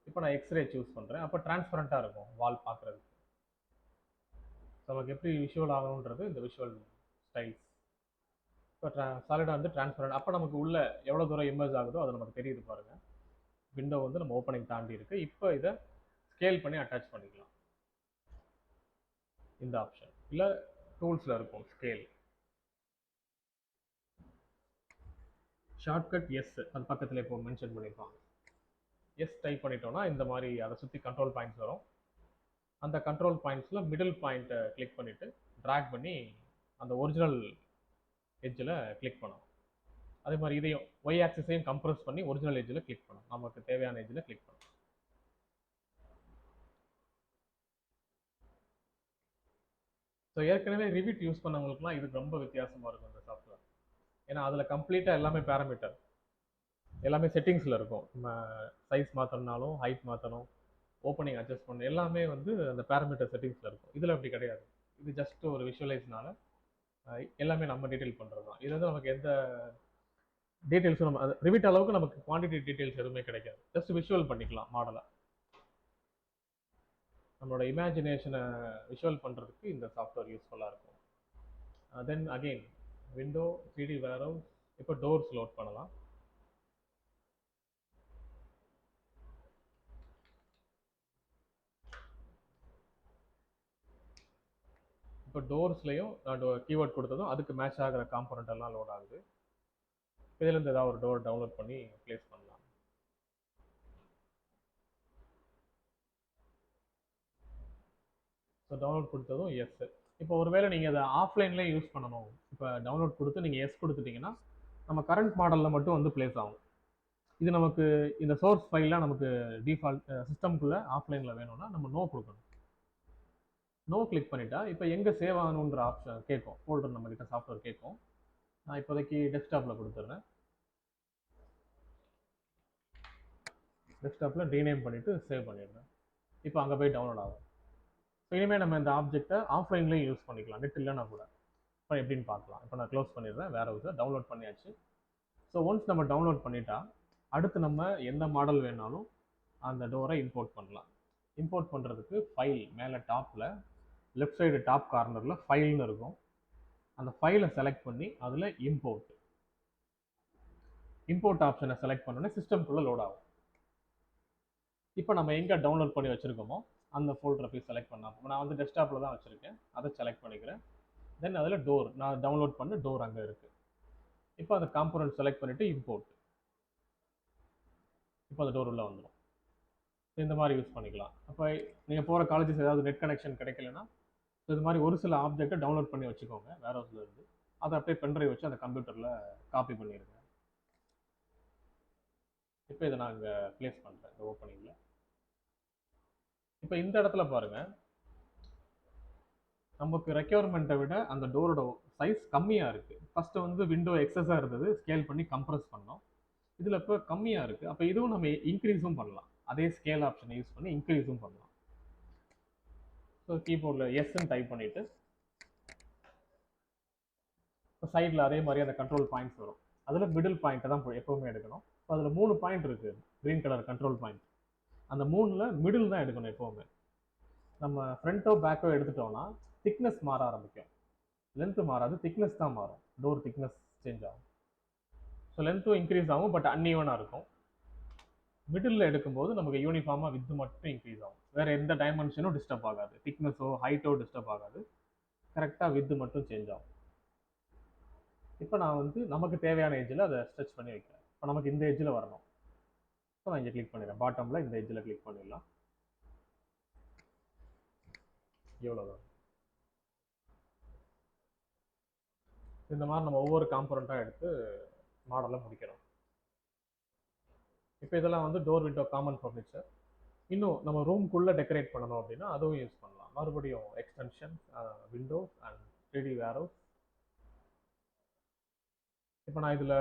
இப்போ நான் எக்ஸ்ரே சூஸ் பண்ணுறேன். அப்போ டிரான்ஸ்பரண்ட்டாக இருக்கும் வால் பார்க்குறதுக்கு. நமக்கு எப்படி விஷுவல் ஆகணுன்றது இந்த விஷுவல் ஸ்டைல்ஸ். இப்போ சாலிடாக வந்து டிரான்ஸ்பரண்ட், அப்போ நமக்கு உள்ள எவ்வளோ தூரம் இமேஜ் ஆகுதோ அது நமக்கு தெரியுது பாருங்கள். விண்டோ வந்து நம்ம ஓப்பனிங் தாண்டி இருக்குது. இப்போ இதை ஸ்கேல் பண்ணி அட்டாச் பண்ணிக்கலாம். இந்த ஆப்ஷன் இல்லை டூல்ஸில் இருக்கும் ஸ்கேல். ஷார்ட்கட் எஸ் அது பக்கத்தில் இப்போ மென்ஷன் பண்ணியிருப்பாங்க. எஸ் டைப் பண்ணிட்டோம்னா இந்த மாதிரி அதை சுற்றி கண்ட்ரோல் பாயிண்ட்ஸ் வரும். அந்த கண்ட்ரோல் பாயிண்ட்ஸில் மிடில் பாயிண்ட்டை கிளிக் பண்ணிவிட்டு ட்ராக் பண்ணி அந்த ஒரிஜினல் எட்ஜில் கிளிக் பண்ணணும். அதே மாதிரி இதையும் ஒய் ஆக்சிஸையும் கம்ப்ரஸ் பண்ணி ஒரிஜினல் எட்ஜில் கிளிக் பண்ணணும். நமக்கு தேவையான எட்ஜில் கிளிக் பண்ணணும். ஸோ ஏற்கனவே ரிவிட் யூஸ் பண்ணவங்களுக்குலாம் இது ரொம்ப வித்தியாசமாக இருக்கும் இந்த சாஃப்ட்வேர். ஏன்னா அதில் கம்ப்ளீட்டாக எல்லாமே பேராமீட்டர், எல்லாமே செட்டிங்ஸில் இருக்கும். நம்ம சைஸ் மாற்றணுனாலும், ஹைட் மாற்றணும், ஓப்பனிங் அட்ஜஸ்ட் பண்ணணும், எல்லாமே வந்து அந்த பேராமீட்டர் செட்டிங்ஸில் இருக்கும். இதில் அப்படி கிடையாது. இது ஜஸ்ட் ஒரு விஷுவலைஸ்னால எல்லாமே நம்ம டீட்டெயில் பண்ணுறது தான். இது வந்து நமக்கு எந்த டீட்டெயில்ஸும் நம்ம ரிவிட் அளவுக்கு நமக்கு குவான்டிட்டி டீட்டெயில்ஸ் எதுவுமே கிடைக்காது. ஜஸ்ட் விஷுவல் பண்ணிக்கலாம் மாடலை. நம்மளோட இமேஜினேஷனை விஷுவல் பண்ணுறதுக்கு இந்த சாஃப்ட்வேர் யூஸ்ஃபுல்லாக இருக்கும். Then again window 3D warehouse. இப்போ டோர்ஸ் லோட் பண்ணலாம். இப்போ டோர்ஸ்லையும் நான் கீவேர்ட் கொடுத்ததும் அதுக்கு மேட்ச் ஆகிற காம்பனண்ட் எல்லாம் லோட் ஆகுது. இதுலேருந்து ஏதாவது ஒரு டோர் டவுன்லோட் பண்ணி ப்ளேஸ் பண்ணலாம். ஸோ டவுன்லோட் கொடுத்ததும் எஸ். இப்போ ஒருவேளை நீங்கள் அதை ஆஃப்லைன்லேயே யூஸ் பண்ணணும், இப்போ டவுன்லோட் கொடுத்து நீங்கள் எஸ் கொடுத்துட்டிங்கன்னா நம்ம கரண்ட் மாடலில் மட்டும் வந்து ப்ளேஸ் ஆகும். இது நமக்கு இந்த சோர்ஸ் ஃபைல்லாம் நமக்கு டிஃபால்ட் சிஸ்டம்குள்ளே ஆஃப்லைனில் வேணும்னா நம்ம நோ கொடுக்கணும். நோ கிளிக் பண்ணிட்டா இப்போ எங்கே சேவ் ஆகணுன்ற ஆப்ஷன் கேட்கும். ஃபோல்டர் நம்மக்கிட்ட சாஃப்ட்வேர் கேட்கும். நான் இப்போதைக்கு டெஸ்க்டாப்பில் கொடுத்துட்றேன். டெஸ்க்டாப்பில் ரீநேம் பண்ணிவிட்டு சேவ் பண்ணிடுறேன். இப்போ அங்கே போய் டவுன்லோட் ஆகும். ஸோ இனிமேல் நம்ம இந்த ஆப்ஜெக்டை ஆஃப்லைன்லேயும் யூஸ் பண்ணிக்கலாம், நெட் இல்லைன்னா கூட. இப்போ எப்படின்னு பார்க்கலாம். இப்போ நான் க்ளோஸ் பண்ணிடுறேன். வேறு ஹவுஸை டவுன்லோட் பண்ணியாச்சு. ஸோ ஒன்ஸ் நம்ம டவுன்லோட் பண்ணிட்டா அடுத்து நம்ம எந்த மாடல் வேணாலும் அந்த டோரை இம்போர்ட் பண்ணலாம். இம்போர்ட் பண்ணுறதுக்கு ஃபைல் மேலே டாப்பில் லெஃப்ட் சைடு டாப் கார்னரில் ஃபைல்னு இருக்கும். அந்த ஃபைலை செலக்ட் பண்ணி அதில் இம்போர்ட் ஆப்ஷனை செலக்ட் பண்ணோன்னே சிஸ்டம்குள்ளே லோட் ஆகும். இப்போ நம்ம எங்கே டவுன்லோட் பண்ணி வச்சுருக்கோமோ அந்த ஃபோல்டரை போய் செலக்ட் பண்ணலாம். நான் வந்து டெஸ்க்டாப்பில் தான் வச்சுருக்கேன், அதை செலக்ட் பண்ணிக்கிறேன். தென் அதில் டோர், நான் டவுன்லோட் பண்ண டோர் அங்கே இருக்குது. இப்போ அந்த காம்போனன்ட் செலக்ட் பண்ணிவிட்டு இம்போர்ட். இப்போ அந்த டோர் உள்ள வந்துடும். இந்த மாதிரி யூஸ் பண்ணிக்கலாம். அப்போ நீங்கள் போகிற காலேஜஸ் ஏதாவது நெட் கனெக்ஷன் கிடைக்கலன்னா இது மாதிரி ஒரு சில ஆப்ஜெக்டை டவுன்லோட் பண்ணி வச்சுக்கோங்க வேர் ஹவுஸில் இருந்து. அதை அப்படியே பென்ட்ரைவ் வச்சு அந்த கம்ப்யூட்டரில் காப்பி பண்ணிடுங்க. இப்போ இதை நான் இங்கே ப்ளேஸ் பண்ணுறேன் இந்த ஓப்பனிங்கில். இப்போ இந்த இடத்துல பாருங்கள், நமக்கு ரெக்யர்மெண்ட்டை விட அந்த டோரோட சைஸ் கம்மியாக இருக்குது. ஃபஸ்ட்டு வந்து விண்டோ எக்ஸஸாக இருந்தது, ஸ்கேல் பண்ணி கம்ப்ரஸ் பண்ணோம். இதில் இப்போ கம்மியாக இருக்குது. அப்போ இதுவும் நம்ம இன்க்ரீஸும் பண்ணலாம். அதே ஸ்கேல் ஆப்ஷனை யூஸ் பண்ணி இன்க்ரீஸும் பண்ணலாம். ஸோ கீபோர்டில் எஸ்ன்னு டைப் பண்ணிவிட்டு இப்போ சைடில் அதே மாதிரி அந்த கண்ட்ரோல் பாயிண்ட்ஸ் வரும். அதில் மிடில் பாயிண்ட்டை தான் எப்போவுமே எடுக்கணும். இப்போ அதில் 3 பாயிண்ட் இருக்குது, க்ரீன் கலர் கண்ட்ரோல் பாயிண்ட். அந்த 3ல் மிடில் தான் எடுக்கணும் எப்போவுமே. நம்ம ஃப்ரண்ட்டோ பேக்கோ எடுத்துட்டோம்னா திக்னஸ் மாற ஆரம்பிக்கும். லென்த்து மாறாது, திக்னஸ் தான் மாறும். டோர் திக்னஸ் சேஞ்ச் ஆகும். ஸோ லென்த்தும் இன்க்ரீஸ் ஆகும், பட் அன்ஈவனாக இருக்கும். மிடில் எடுக்கும்போது நமக்கு யூனிஃபார்மாக வித்து மட்டும் இன்க்ரீஸ் ஆகும். வேறு எந்த டைமென்ஷனும் டிஸ்டர்ப் ஆகாது, திக்னஸோ ஹைட்டோ டிஸ்டர்ப் ஆகாது. கரெக்டாக வித்து மட்டும் சேஞ்ச் ஆகும். இப்போ நான் வந்து நமக்கு தேவையான எஜ்ஜில் அதை ஸ்ட்ரெச் பண்ணி வைக்கிறேன். இப்போ நமக்கு இந்த எஜ்ஜில் வரணும். இப்போ நான் இங்கே கிளிக் பண்ணிடுறேன். பாட்டமில் இந்த எஜ்ஜில் கிளிக் பண்ணிடலாம். எவ்வளோதான். இந்த மாதிரி நம்ம ஒவ்வொரு காம்பனண்ட்டாக எடுத்து மாடலை முடிக்கிறோம். இப்போ இதெல்லாம் வந்து டோர் விண்டோ காமன் ஃபர்னிச்சர். இன்னும் நம்ம ரூம்குள்ளே டெக்கரேட் பண்ணணும் அப்படின்னா அதுவும் யூஸ் பண்ணலாம். மறுபடியும் extension, Windows and 3D warehouse. இப்போ நான் இதில்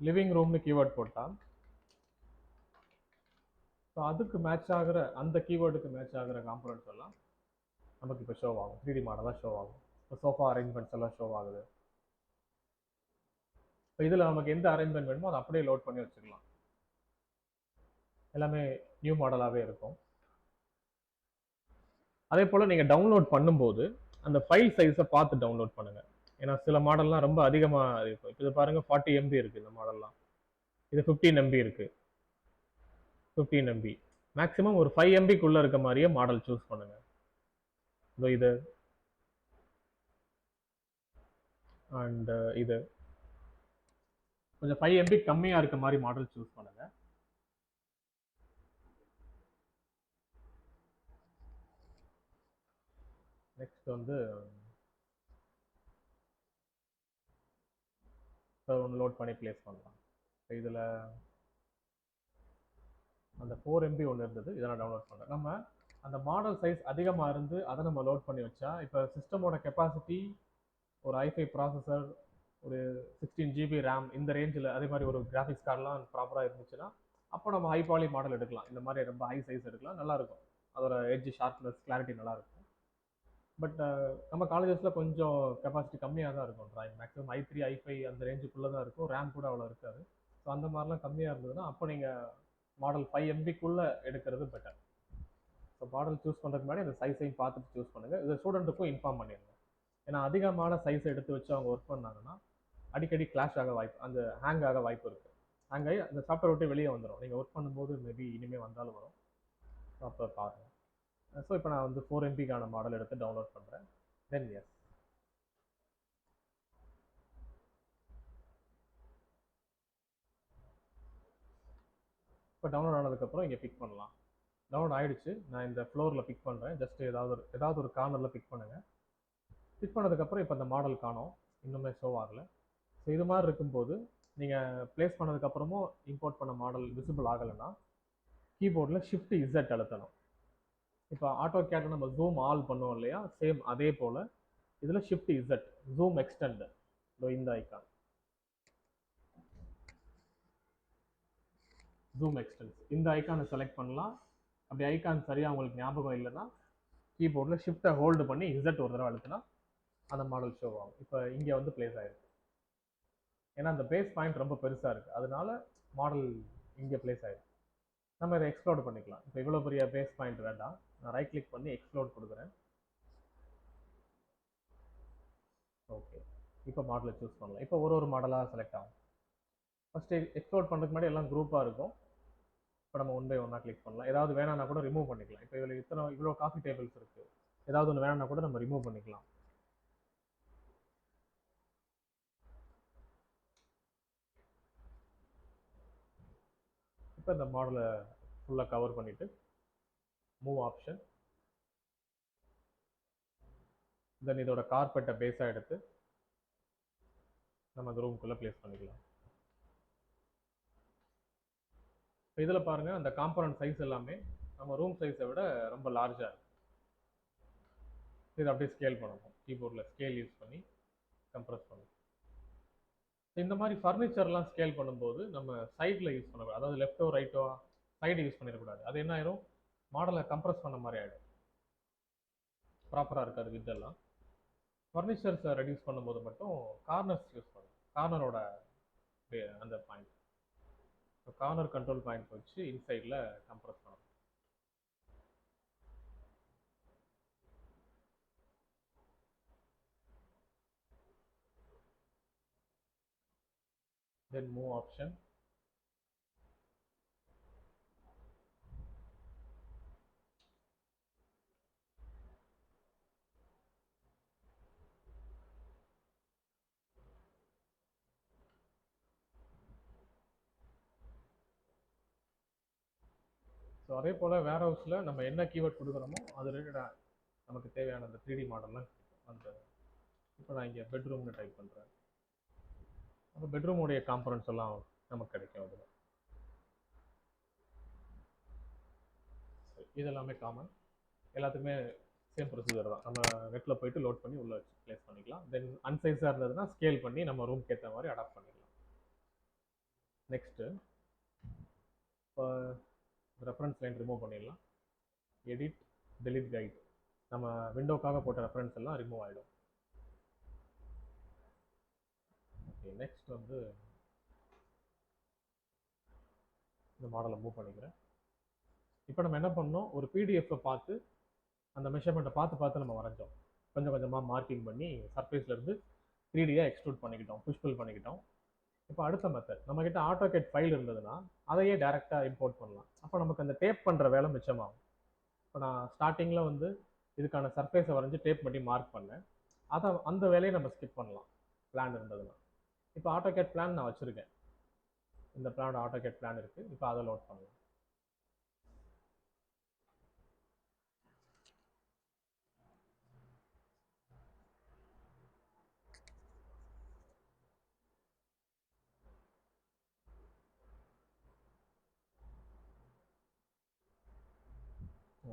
லிவிங் ரூம்னு கீவேர்ட் போட்டால் ஸோ அதுக்கு மேட்ச் ஆகிற அந்த கீவேர்டுக்கு மேட்ச் ஆகிற காம்பனண்ட்ஸ் எல்லாம் நமக்கு இப்போ ஷோ ஆகும். 3D மாடலாக ஷோ ஆகும். இப்போ சோஃபா அரேஞ்ச்மெண்ட்ஸ் எல்லாம் ஷோ ஆகுது. இப்போ இதில் நமக்கு எந்த அரேஞ்ச்மெண்ட் வேணுமோ அதை அப்படியே லோட் பண்ணி வச்சுக்கலாம். எல்லாமே நியூ மாடலாகவே இருக்கும். அதே போல் நீங்கள் டவுன்லோட் பண்ணும்போது அந்த ஃபைல் சைஸை பார்த்து டவுன்லோட் பண்ணுங்கள். ஏன்னா சில மாடல்லாம் ரொம்ப அதிகமாக இருக்கும். இப்போ இது பாருங்கள் 40 MB இருக்குது இந்த மாடல்லாம். இது 15 MB இருக்குது. 15 MB மேக்ஸிமம் ஒரு 5 MBக்குள்ளே இருக்க மாதிரியே மாடல் சூஸ் பண்ணுங்கள். இது அண்ட் இது கொஞ்சம் 5 MB கம்மியாக இருக்க மாதிரி மாடல் சூஸ் பண்ணுங்க. நெக்ஸ்ட் வந்து ஒன்று லோட் பண்ணி ப்ளேஸ் பண்ணலாம். இதில் அந்த 4 MB ஒன்று இருந்தது, இதை நான் டவுன்லோட் பண்ணுறேன். நம்ம அந்த மாடல் சைஸ் அதிகமாக இருந்து அதை நம்ம லோட் பண்ணி வச்சா, இப்போ சிஸ்டமோட கெப்பாசிட்டி ஒரு i5 ப்ராசஸர், ஒரு 16 GB ரேம், இந்த ரேஞ்சில் அதே மாதிரி ஒரு கிராஃபிக்ஸ் கார்டெலாம் ப்ராப்பராக இருந்துச்சுன்னா, அப்போ நம்ம ஹை குவாலி மாடல் எடுக்கலாம். இந்த மாதிரி ரொம்ப ஹை சைஸ் எடுக்கலாம், நல்லாயிருக்கும். அதோட எட்ஜ் ஷார்ப்னஸ் கிளாரிட்டி நல்லாயிருக்கும். பட் நம்ம காலேஜஸில் கொஞ்சம் கெப்பாசிட்டி கம்மியாக தான் இருக்கும் ட்ராயிங். மேக்ஸிமம் i3 i5 அந்த ரேஞ்சுக்குள்ளே தான் இருக்கும், ரேம் கூட அவ்வளோ இருக்காது. ஸோ அந்த மாதிரிலாம் கம்மியாக இருந்ததுன்னா அப்போ நீங்கள் மாடல் 5 MB எடுக்கிறது பெட்டர். ஸோ மாடல் சூஸ் பண்ணுறதுக்கு முன்னாடி அந்த சைஸையும் பார்த்துட்டு சூஸ் பண்ணுங்கள். இது ஸ்டூடெண்ட்டுக்கும் இன்ஃபார்ம் பண்ணிடுங்க. ஏன்னா அதிகமான சைஸை எடுத்து வச்சு அவங்க ஒர்க் பண்ணாங்கன்னா அடிக்கடி கிளாஷ் ஆக வாய்ப்பு, அந்த ஹேங் ஆக வாய்ப்பு இருக்குது. ஹேங் ஆகி அந்த சாஃப்ட்வேர் விட்டு வெளியே வந்துடும். நீங்கள் ஒர்க் பண்ணும்போது மேபி இனிமேல் வந்தாலும் வரும். அப்போ பாருங்கள். ஸோ இப்போ நான் வந்து 4 MBக்கான மாடல் எடுத்து டவுன்லோட் பண்ணுறேன். தென் எஸ். இப்போ டவுன்லோட் ஆனதுக்கப்புறம் இங்கே பிக் பண்ணலாம். டவுன்லோட் ஆகிடுச்சு. நான் இந்த ஃப்ளோரில் பிக் பண்ணுறேன். ஜஸ்ட் ஏதாவது ஒரு கார்னரில் பிக் பண்ணுங்கள். பிக் பண்ணதுக்கப்புறம் இப்போ அந்த மாடல் காணோம், இன்னுமே ஷோ ஆகலை. ஸோ இது மாதிரி இருக்கும்போது நீங்கள் ப்ளேஸ் பண்ணதுக்கப்புறமும் இம்போர்ட் பண்ண மாடல் விசிபிள் ஆகலைன்னா கீபோர்டில் ஷிஃப்ட் இசட் அழுத்தணும். இப்போ ஆட்டோ கேட்டில் நம்ம ஜூம் ஆல் பண்ணுவோம் இல்லையா, சேம் அதே போல் இதில் ஷிஃப்ட் இசட், ஜூம் எக்ஸ்டெண்ட், இந்த ஐக்கான் ஜூம் எக்ஸ்டென்ஸ், இந்த ஐக்கானை செலக்ட் பண்ணலாம். அப்படி ஐக்கான் சரியாக உங்களுக்கு ஞாபகம் இல்லைன்னா கீபோர்டில் ஷிஃப்ட்டை ஹோல்டு பண்ணி இசட் ஒரு தடவை அழுத்தினா அந்த மாடல் ஷோ ஆகும். இப்போ இங்கே வந்து பிளேஸ் ஆகிருக்கு. ஏன்னா அந்த பேஸ் பாயிண்ட் ரொம்ப பெருசாக இருக்குது, அதனால மாடல் இங்கே பிளேஸ் ஆகிருக்கு. நம்ம இதை எக்ஸ்ப்ளோர் பண்ணிக்கலாம். இப்போ இவ்வளோ பெரிய பேஸ் பாயிண்ட் வேண்டாம், நான் ரைட் கிளிக் பண்ணி எக்ஸ்ப்ளோர் கொடுக்குறேன். ஓகே, இப்போ மாடலை சூஸ் பண்ணலாம். இப்போ ஒரு மாடலாக செலக்ட் ஆகும். ஃபஸ்ட்டு எக்ஸ்ப்ளோர் பண்ணுறதுக்கு முன்னாடி எல்லாம் குரூப்பாக இருக்கும். இப்போ நம்ம 1 by 1 கிளிக் பண்ணலாம். ஏதாவது வேணான்னா கூட ரிமூவ் பண்ணிக்கலாம். இப்போ இதில் இவ்வளோ காஃபி டேபிள்ஸ் இருக்குது, ஏதாவது ஒன்று வேணான்னா கூட நம்ம ரிமூவ் பண்ணிக்கலாம். இப்போ இந்த மாடலை ஃபுல்லாக கவர் பண்ணிவிட்டு மூவ் ஆப்ஷன், தென் இதோட கார்பெட்டை பேஸாக எடுத்து நம்ம அந்த ரூம்குள்ளே ப்ளேஸ் பண்ணிக்கலாம். இப்போ இதில் பாருங்கள், அந்த காம்பனன்ட் சைஸ் எல்லாமே நம்ம ரூம் சைஸை விட ரொம்ப லார்ஜாக இருக்குது. இதை அப்படியே ஸ்கேல் பண்ணணும். கீபோர்டில் ஸ்கேல் யூஸ் பண்ணி கம்ப்ரஸ் பண்ணணும். இந்த மாதிரி ஃபர்னிச்சர்லாம் ஸ்கேல் பண்ணும்போது நம்ம சைடில் யூஸ் பண்ணக்கூடாது, அதாவது லெஃப்ட்டோ ரைட்டோ சைடு யூஸ் பண்ணிடக்கூடாது. அது என்ன ஆயிரும், மாடலை கம்ப்ரஸ் பண்ண மாதிரி ஆகிடும், ப்ராப்பராக இருக்காது வித்தெல்லாம். ஃபர்னிச்சர்ஸை ரெடியூஸ் பண்ணும்போது மட்டும் கார்னர்ஸ் யூஸ் பண்ணணும், கார்னரோட அந்த பாயிண்ட், கார்னர் கண்ட்ரோல் பாயிண்ட் வச்சு இன்சைடில் கம்ப்ரஸ் பண்ணணும். then move option, ஸோ அதே போல் வேர் ஹவுஸில் நம்ம என்ன கீவேர்ட் கொடுக்குறோமோ அது ரிலேட்டடாக நமக்கு தேவையான அந்த 3D மாடல்லாம் அந்த, இப்போ நான் இங்கே பெட்ரூம்னு டைப் பண்ணுறேன். அந்த பெட்ரூமுடைய காம்பனன்ட்ஸ் எல்லாம் நமக்கு கிடைக்கும் அதில். இதெல்லாமே காமன், எல்லாத்துக்குமே சேம் ப்ரொசீஜர் தான். நம்ம நெட்டில் போயிட்டு லோட் பண்ணி உள்ளே வச்சு ப்ளேஸ் பண்ணிக்கலாம். தென் அன்சைஸாக இருந்ததுன்னா ஸ்கேல் பண்ணி நம்ம ரூம்க்கு ஏற்ற மாதிரி அடாப்ட் பண்ணிக்கலாம். நெக்ஸ்ட்டு இப்போ ரெஃபரன்ஸ் லைன் ரிமூவ் பண்ணிடலாம். எடிட், டெலிட் கைட், நம்ம விண்டோக்காக போட்ட ரெஃபரன்ஸ் எல்லாம் ரிமூவ் ஆகிடும். ஓகே, நெக்ஸ்ட் வந்து இந்த மாடலை மூவ் பண்ணிக்கிறேன். இப்போ நம்ம என்ன பண்ணோம், ஒரு பிடிஎஃப்பை பார்த்து அந்த மெஷர்மெண்ட்டை பார்த்து நம்ம வரைஞ்சோம். கொஞ்சம் கொஞ்சமாக மார்க்கிங் பண்ணி சர்ஃபேஸ்லேருந்து 3Dயாக எக்ஸ்ட்ரூட் பண்ணிக்கிட்டோம், புஷ்பில் பண்ணிக்கிட்டோம். இப்போ அடுத்த மெத்தட், நம்மக்கிட்ட ஆட்டோகேட் ஃபைல் இருந்ததுன்னா அதையே டேரெக்டாக இம்போர்ட் பண்ணலாம். அப்போ நமக்கு அந்த டேப் பண்ணுற வேலை மிச்சமாகும். இப்போ நான் ஸ்டார்டிங்கில் வந்து இதுக்கான சர்ஃபேஸை வரைஞ்சி டேப் பண்ணி மார்க் பண்ணேன், அந்த வேலையை நம்ம ஸ்கிப் பண்ணலாம் பிளான் இருந்ததுன்னா. இப்போ ஆட்டோகேட் பிளான் நான் வச்சுருக்கேன், இந்த பிளானோட ஆட்டோகேட் பிளான் இருக்குது. இப்போ அதை லோட் பண்ணலாம்.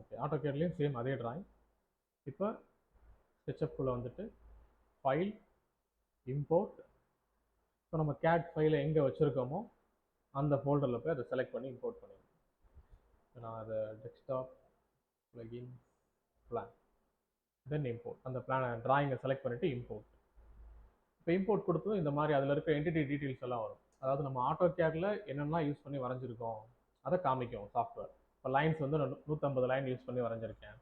ஓகே, ஆட்டோகேட்லேயும் சேம் அதே டிராயிங். இப்போ ஸ்கெட்சப்குள்ளே வந்துட்டு ஃபைல், இம்போர்ட். ஸோ நம்ம கேட் ஃபைலை எங்கே வச்சுருக்கோமோ அந்த ஃபோல்டரில் போய் அதை செலக்ட் பண்ணி இம்போர்ட் பண்ணிடுவோம். நான் அதை டெஸ்க்டாப் பிளகின் பிளான் தென் இம்போர்ட், அந்த பிளானை டிராயிங்கை செலக்ட் பண்ணிவிட்டு இம்போர்ட். இப்போ இம்போர்ட் கொடுத்ததும் இந்த மாதிரி அதில் இருக்க என்டிட்டி டீட்டெயில்ஸ் எல்லாம் வரும். அதாவது நம்ம ஆட்டோகேடில் என்னென்னலாம் யூஸ் பண்ணி வரைஞ்சிருக்கோம் அதை காமிக்கும் சாஃப்ட்வேர். இப்போ லைன்ஸ் வந்து 150 லைன் யூஸ் பண்ணி வரைஞ்சிருக்கேன்,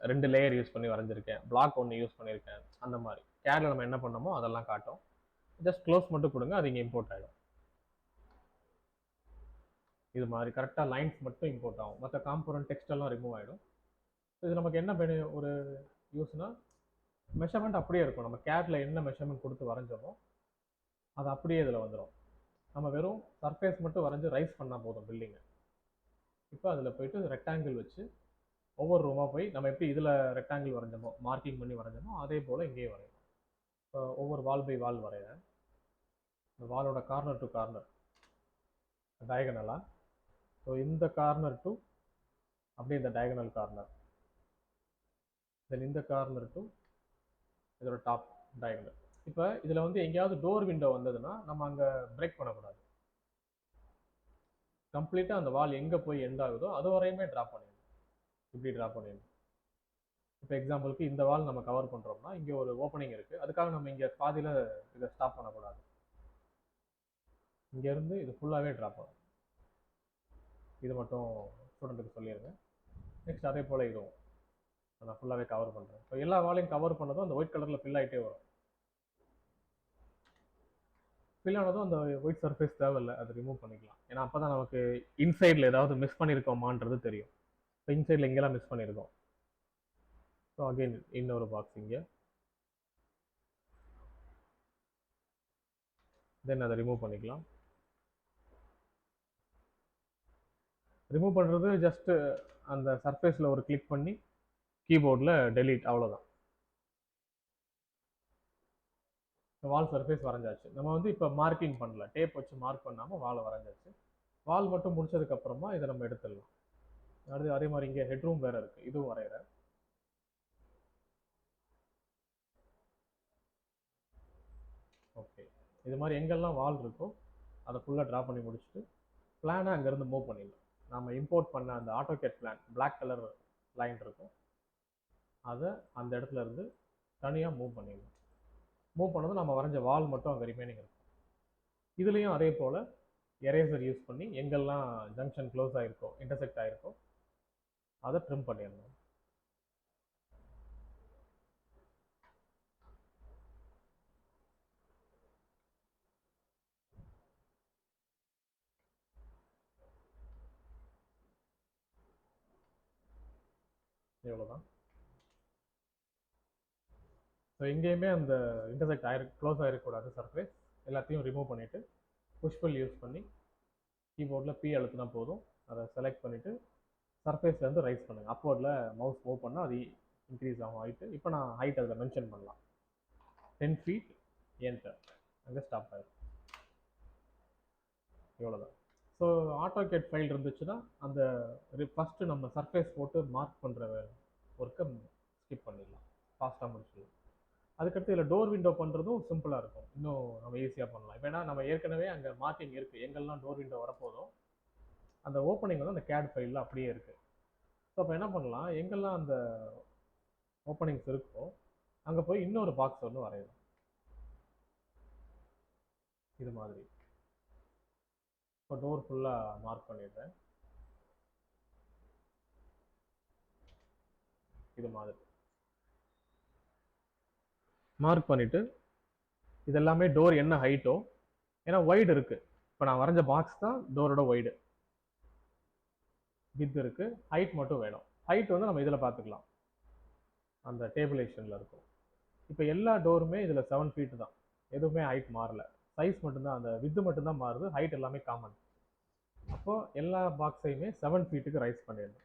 2 லேயர் யூஸ் பண்ணி வரைஞ்சிருக்கேன், பிளாக் 1 யூஸ் பண்ணியிருக்கேன். அந்த மாதிரி கேடில் நம்ம என்ன பண்ணோமோ அதெல்லாம் காட்டும். ஜஸ்ட் க்ளோஸ் மட்டும் கொடுங்க, அது இங்கே இம்போர்ட் ஆகிடும். இது மாதிரி கரெக்டாக லைன்ஸ் மட்டும் இம்போர்ட் ஆகும், மற்ற காம்போனன்ட் டெக்ஸ்ட் எல்லாம் ரிமூவ் ஆகிடும். இது நமக்கு என்ன ஒரு யூஸ்னா, மெஷர்மெண்ட் அப்படியே இருக்கும். நம்ம கேடில் என்ன மெஷர்மெண்ட் கொடுத்து வரைஞ்சோமோ அது அப்படியே இதில் வந்துடும். நம்ம வெறும் சர்ஃபேஸ் மட்டும் வரைஞ்சி ரைஸ் பண்ணால் போதும் பில்டிங்கை. இப்போ அதில் போயிட்டு ரெக்டாங்கிள் வச்சு ஒவ்வொரு ரூமாக போய் நம்ம எப்படி இதில் ரெக்டாங்கிள் வரைஞ்சோமோ மார்க்கிங் பண்ணி வரைஞ்சோமோ அதே போல் இங்கேயே வரையும். இப்போ ஒவ்வொரு வால் பை வால் வரைகிறேன். இந்த வாலோட கார்னர் டு கார்னர் டயகனலாக. ஸோ இந்த கார்னர் டு அப்படியே இந்த டயகனல் கார்னர், தென் இந்த கார்னர் டு இதோட டாப் டயகனல். இப்போ இதில் வந்து எங்கேயாவது டோர் விண்டோ வந்ததுன்னா நம்ம அங்கே பிரேக் பண்ணக்கூடாது. கம்ப்ளீட்டாக அந்த வால் எங்கே போய் எண்ட் ஆகுதோ அது வரையுமே ட்ரா பண்ணிடணும். இப்படி ட்ரா பண்ணிடணும். இப்போ எக்ஸாம்பிளுக்கு இந்த வால் நம்ம கவர் பண்ணுறோம்னா இங்கே ஒரு ஓப்பனிங் இருக்குது, அதுக்காக நம்ம இங்கே பாதியில் இதை ஸ்டாப் பண்ணக்கூடாது. இங்கேருந்து இது ஃபுல்லாகவே ட்ரா பண்ணணும். இது மட்டும் ஸ்டூடெண்ட்டுக்கு சொல்லிடுங்க. நெக்ஸ்ட் அதே போல் இதுவும் நான் ஃபுல்லாகவே கவர் பண்ணுறேன். இப்போ எல்லா வாலையும் கவர் பண்ணதும் அந்த ஒயிட் கலரில் ஃபில் ஆகிட்டே வரும். ஃபில் ஆனதும் அந்த ஒயிட் சர்ஃபேஸ் தேவையில்லை, அது ரிமூவ் பண்ணிக்கலாம். ஏன்னா அப்போ தான் நமக்கு இன்சைடில் ஏதாவது மிஸ் பண்ணியிருக்கோமான்றது தெரியும். இப்போ இன்சைடில் எங்கெல்லாம் மிஸ் பண்ணியிருக்கோம். ஸோ அகெயின் இன்னொரு பாக்ஸ் இங்கே, தென் அதை ரிமூவ் பண்ணிக்கலாம். ரிமூவ் பண்ணுறது ஜஸ்ட்டு அந்த சர்ஃபேஸில் ஒரு கிளிக் பண்ணி கீபோர்டில் டெலீட், அவ்வளோதான். வால் சர்ஃபேஸ் வரைஞ்சாச்சு. நம்ம வந்து இப்போ மார்க்கிங் பண்ணல, டேப் வச்சு மார்க் பண்ணாமல் வாலை வரைஞ்சாச்சு. வால் மட்டும் முடிச்சதுக்கப்புறமா இதை நம்ம எடுத்துடலாம். அடுத்து அதே மாதிரி இங்கே ஹெட்ரூம் வேறு இருக்குது, இதுவும் வரைகிறேன். ஓகே, இது மாதிரி எங்கெல்லாம் வால் இருக்கோ அதை ஃபுல்லாக ட்ரா பண்ணி முடிச்சுட்டு பிளானை அங்கேருந்து மூவ் பண்ணிடலாம். நம்ம இம்போர்ட் பண்ண அந்த AutoCAD plan black colour line இருக்கும், அதை அந்த இடத்துல இருந்து தனியாக மூவ் பண்ணிடலாம். மூவ் பண்ணதும் நம்ம வரைஞ்ச வால் மட்டும் அங்கே ரிமைனிங் இருக்கும். இதுலேயும் அதே போல் எரேசர் யூஸ் பண்ணி எங்கெல்லாம் ஜங்ஷன் க்ளோஸ் ஆகிருக்கோ இன்டர்செக்ட் ஆகிருக்கோ அதை ட்ரிம் பண்ணிடணும். இவ்வளோதான். ஸோ எங்கேயுமே அந்த இன்டர்செக்ட் க்ளோஸ் ஆகிருக்கக்கூடாது சர்ஃபேஸ். எல்லாத்தையும் ரிமூவ் பண்ணிவிட்டு புஷ்பில் யூஸ் பண்ணி கீபோர்டில் பி அழுத்தினா போதும். அதை செலக்ட் பண்ணிவிட்டு சர்ஃபேஸ்லேருந்து ரைஸ் பண்ணுங்கள். அப்வர்டில் மவுஸ் மூவ் பண்ணால் அது இன்க்ரீஸ் ஆகும் ஹைட்டு. இப்போ நான் ஹைட் அதில் மென்ஷன் பண்ணலாம், 10 feet, என்டர். அங்கே ஸ்டாப் ஆகிடும். இவ்வளோதான். ஸோ ஆட்டோகேட் ஃபைல் இருந்துச்சுன்னா அந்த ஃபஸ்ட்டு நம்ம சர்ஃபேஸ் போட்டு மார்க் பண்ணுற ஒர்க்கை ஸ்கிப் பண்ணிடலாம், ஃபாஸ்ட்டாக முடிச்சிடலாம். அதுக்கடுத்து இதில் டோர் விண்டோ பண்ணுறதும் சிம்பிளாக இருக்கும், இன்னும் நம்ம ஈஸியாக பண்ணலாம். இப்போ ஏன்னா நம்ம ஏற்கனவே அங்கே மார்க்கிங் இருக்குது, எங்கெல்லாம் டோர் விண்டோ வரப்போதும் அந்த ஓப்பனிங் வந்து அந்த கேட் ஃபைலில் அப்படியே இருக்குது. ஸோ அப்போ என்ன பண்ணலாம், எங்கெல்லாம் அந்த ஓப்பனிங்ஸ் இருக்கோ அங்கே போய் இன்னொரு பாக்ஸ் ஒன்று வரையலாம். இது மாதிரி இப்போ டோர் ஃபுல்லாக மார்க் பண்ணிடுறேன். இது மாதிரி மார்க் பண்ணிவிட்டு இதெல்லாமே டோர் என்ன ஹைட்டோ, ஏன்னா ஒய்டு இருக்குது. இப்போ நான் வரைஞ்ச பாக்ஸ் தான் டோரோட ஒய்டு. வித் இருக்குது, ஹைட் மட்டும் வேணும். ஹைட் வந்து நம்ம இதில் பார்த்துக்கலாம், அந்த டேபிளேஷனில் இருக்கும். இப்போ எல்லா டோருமே இதில் 7 feet தான், எதுவுமே ஹைட் மாறல. சைஸ் மட்டும்தான், அந்த வித்து மட்டும்தான் மாறுது, ஹைட் எல்லாமே காமன். அப்போ எல்லா பாக்ஸையுமே 7 ஃபீட்டுக்கு ரைஸ் பண்ணிடணும்.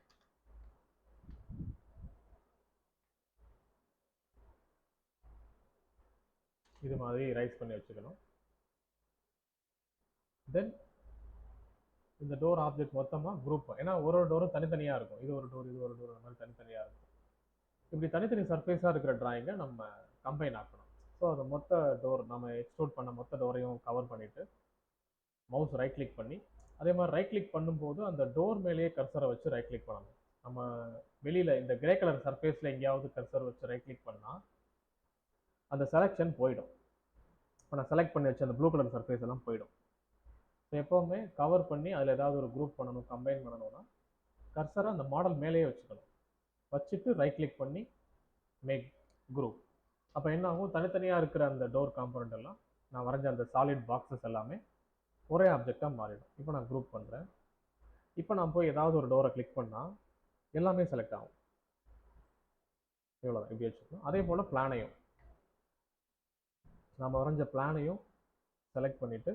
இது மாதிரி ரைஸ் பண்ணி வச்சுக்கணும். தென் இந்த டோர் ஆப்ஜெக்ட் மொத்தமாக குரூப், ஏன்னா ஒரு டோரும் தனித்தனியாக இருக்கும். இது ஒரு டோர், இது ஒரு டோர், அந்த மாதிரி தனித்தனியாக இருக்கும். இப்படி தனித்தனி சர்ஃபேஸாக இருக்கிற டிராயிங்கை நம்ம கம்பைன் ஆக்கணும். ஸோ அந்த மொத்த டோர் நம்ம எக்ஸ்ட்ரூட் பண்ண மொத்த டோரையும் கவர் பண்ணிவிட்டு மவுஸ் ரைட் கிளிக் பண்ணி, அதே மாதிரி ரைட் கிளிக் பண்ணும்போது அந்த டோர் மேலேயே கர்சரை வச்சு ரைட் கிளிக் பண்ணணும். நம்ம வெளியில் இந்த கிரே கலர் சர்ஃபேஸில் எங்கேயாவது கர்சர் வச்சு ரைட் கிளிக் பண்ணால் அந்த செலெக்ஷன் போயிடும். இப்போ நான் செலக்ட் பண்ணி வச்சு அந்த ப்ளூ கலர் சர்ஃபேஸ் எல்லாம் போயிடும். ஸோ எப்போவுமே கவர் பண்ணி அதில் ஏதாவது ஒரு குரூப் பண்ணணும், கம்பைன் பண்ணணும்னா கர்சரை அந்த மாடல் மேலேயே வச்சுக்கணும். வச்சுட்டு ரைட் கிளிக் பண்ணி மேக் குரூப். அப்போ என்ன ஆகும், தனித்தனியாக இருக்கிற அந்த டோர் காம்பனண்ட் எல்லாம் நான் வரைஞ்ச அந்த சாலிட் பாக்ஸஸ் எல்லாமே ஒரே ஆப்ஜெக்டாக மாறிடும். இப்போ நான் குரூப் பண்ணுறேன். இப்போ நான் போய் ஏதாவது ஒரு டோரை கிளிக் பண்ணால் எல்லாமே செலக்ட் ஆகும். இவ்வளோதான், இப்படி வச்சுக்கணும். அதே போல் பிளானையும் நம்ம வரைஞ்ச பிளானையும் செலக்ட் பண்ணிவிட்டு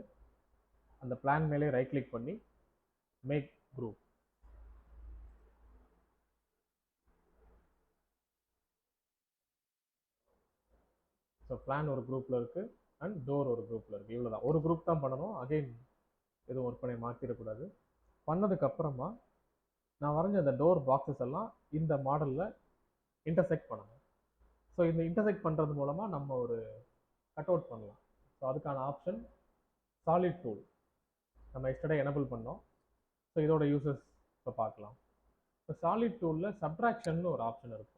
அந்த பிளான் மேலே ரைட் கிளிக் பண்ணி மேக் குரூப். ஸோ பிளான் ஒரு குரூப்பில் இருக்குது அண்ட் டோர் ஒரு குரூப்பில் இருக்குது. இவ்வளோ தான், ஒரு குரூப் தான் பண்ணணும். அகைன் எதுவும் ஒர்க் பண்ணி மாற்றிடக்கூடாது. பண்ணதுக்கப்புறமா நான் வரைஞ்ச அந்த டோர் பாக்ஸஸ் எல்லாம் இந்த மாடலில் இன்டர்செக்ட் பண்ணணும். ஸோ இந்த இன்டர்செக்ட் பண்ணுறது மூலமாக நம்ம ஒரு கட் அவுட் பண்ணலாம். ஸோ அதுக்கான ஆப்ஷன் சாலிட் டூல் நம்ம எஸ்டர்டே எனபிள் பண்ணோம். ஸோ இதோட யூசஸ் இப்போ பார்க்கலாம். இப்போ சாலிட் டூலில் சப்ட்ராக்ஷன் ஒரு ஆப்ஷன் இருக்கும்.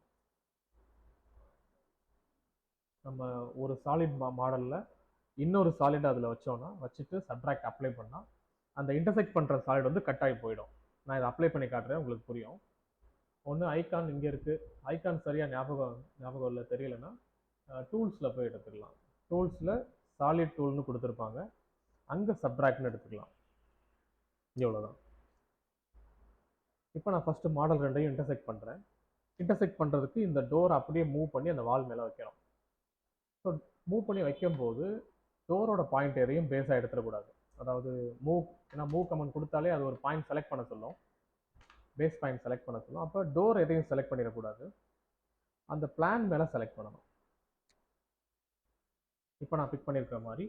நம்ம ஒரு சாலிட் மாடலில் இன்னொரு சாலிட் அதில் வச்சுட்டு சப்ட்ராக்ட் அப்ளை பண்ணால் அந்த இன்டர்செக்ட் பண்ணுற சாலிட் வந்து கட் ஆகி போயிடும். நான் இதை அப்ளை பண்ணி காட்டுறேன், உங்களுக்கு புரியும். ஒன்று ஐகான் இங்கே இருக்குது. ஐகான் சரியாக ஞாபகம் இல்லை, தெரியலைன்னா டூல்ஸில் போய் எடுத்துக்கலாம். டூல்ஸில் சாலிட் டூல்னு கொடுத்துருப்பாங்க, அங்கே சப்ட்ராக்ட்னு எடுத்துக்கலாம். இவ்வளோதான். இப்போ நான் ஃபஸ்ட்டு மாடல் ரெண்டையும் இன்டர்செக்ட் பண்ணுறேன். இன்டர்செக்ட் பண்ணுறதுக்கு இந்த டோர் அப்படியே மூவ் பண்ணி அந்த வால் மேலே வைக்கிறோம். ஸோ மூவ் பண்ணி வைக்கும்போது டோரோட பாயிண்ட் ஏரியும் பேஸாக எடுத்துடக்கூடாது. அதாவது ஏன்னா மூவ் கமெண்ட் கொடுத்தாலே அது ஒரு பாயிண்ட் செலக்ட் பண்ண சொல்லும், பேஸ் பாயிண்ட் செலக்ட் பண்ண சொல்லும். அப்போ டோர் எதையும் செலக்ட் பண்ணிடக்கூடாது, அந்த பிளான் மேலே செலக்ட் பண்ணணும். இப்போ நான் பிக் பண்ணியிருக்கிற மாதிரி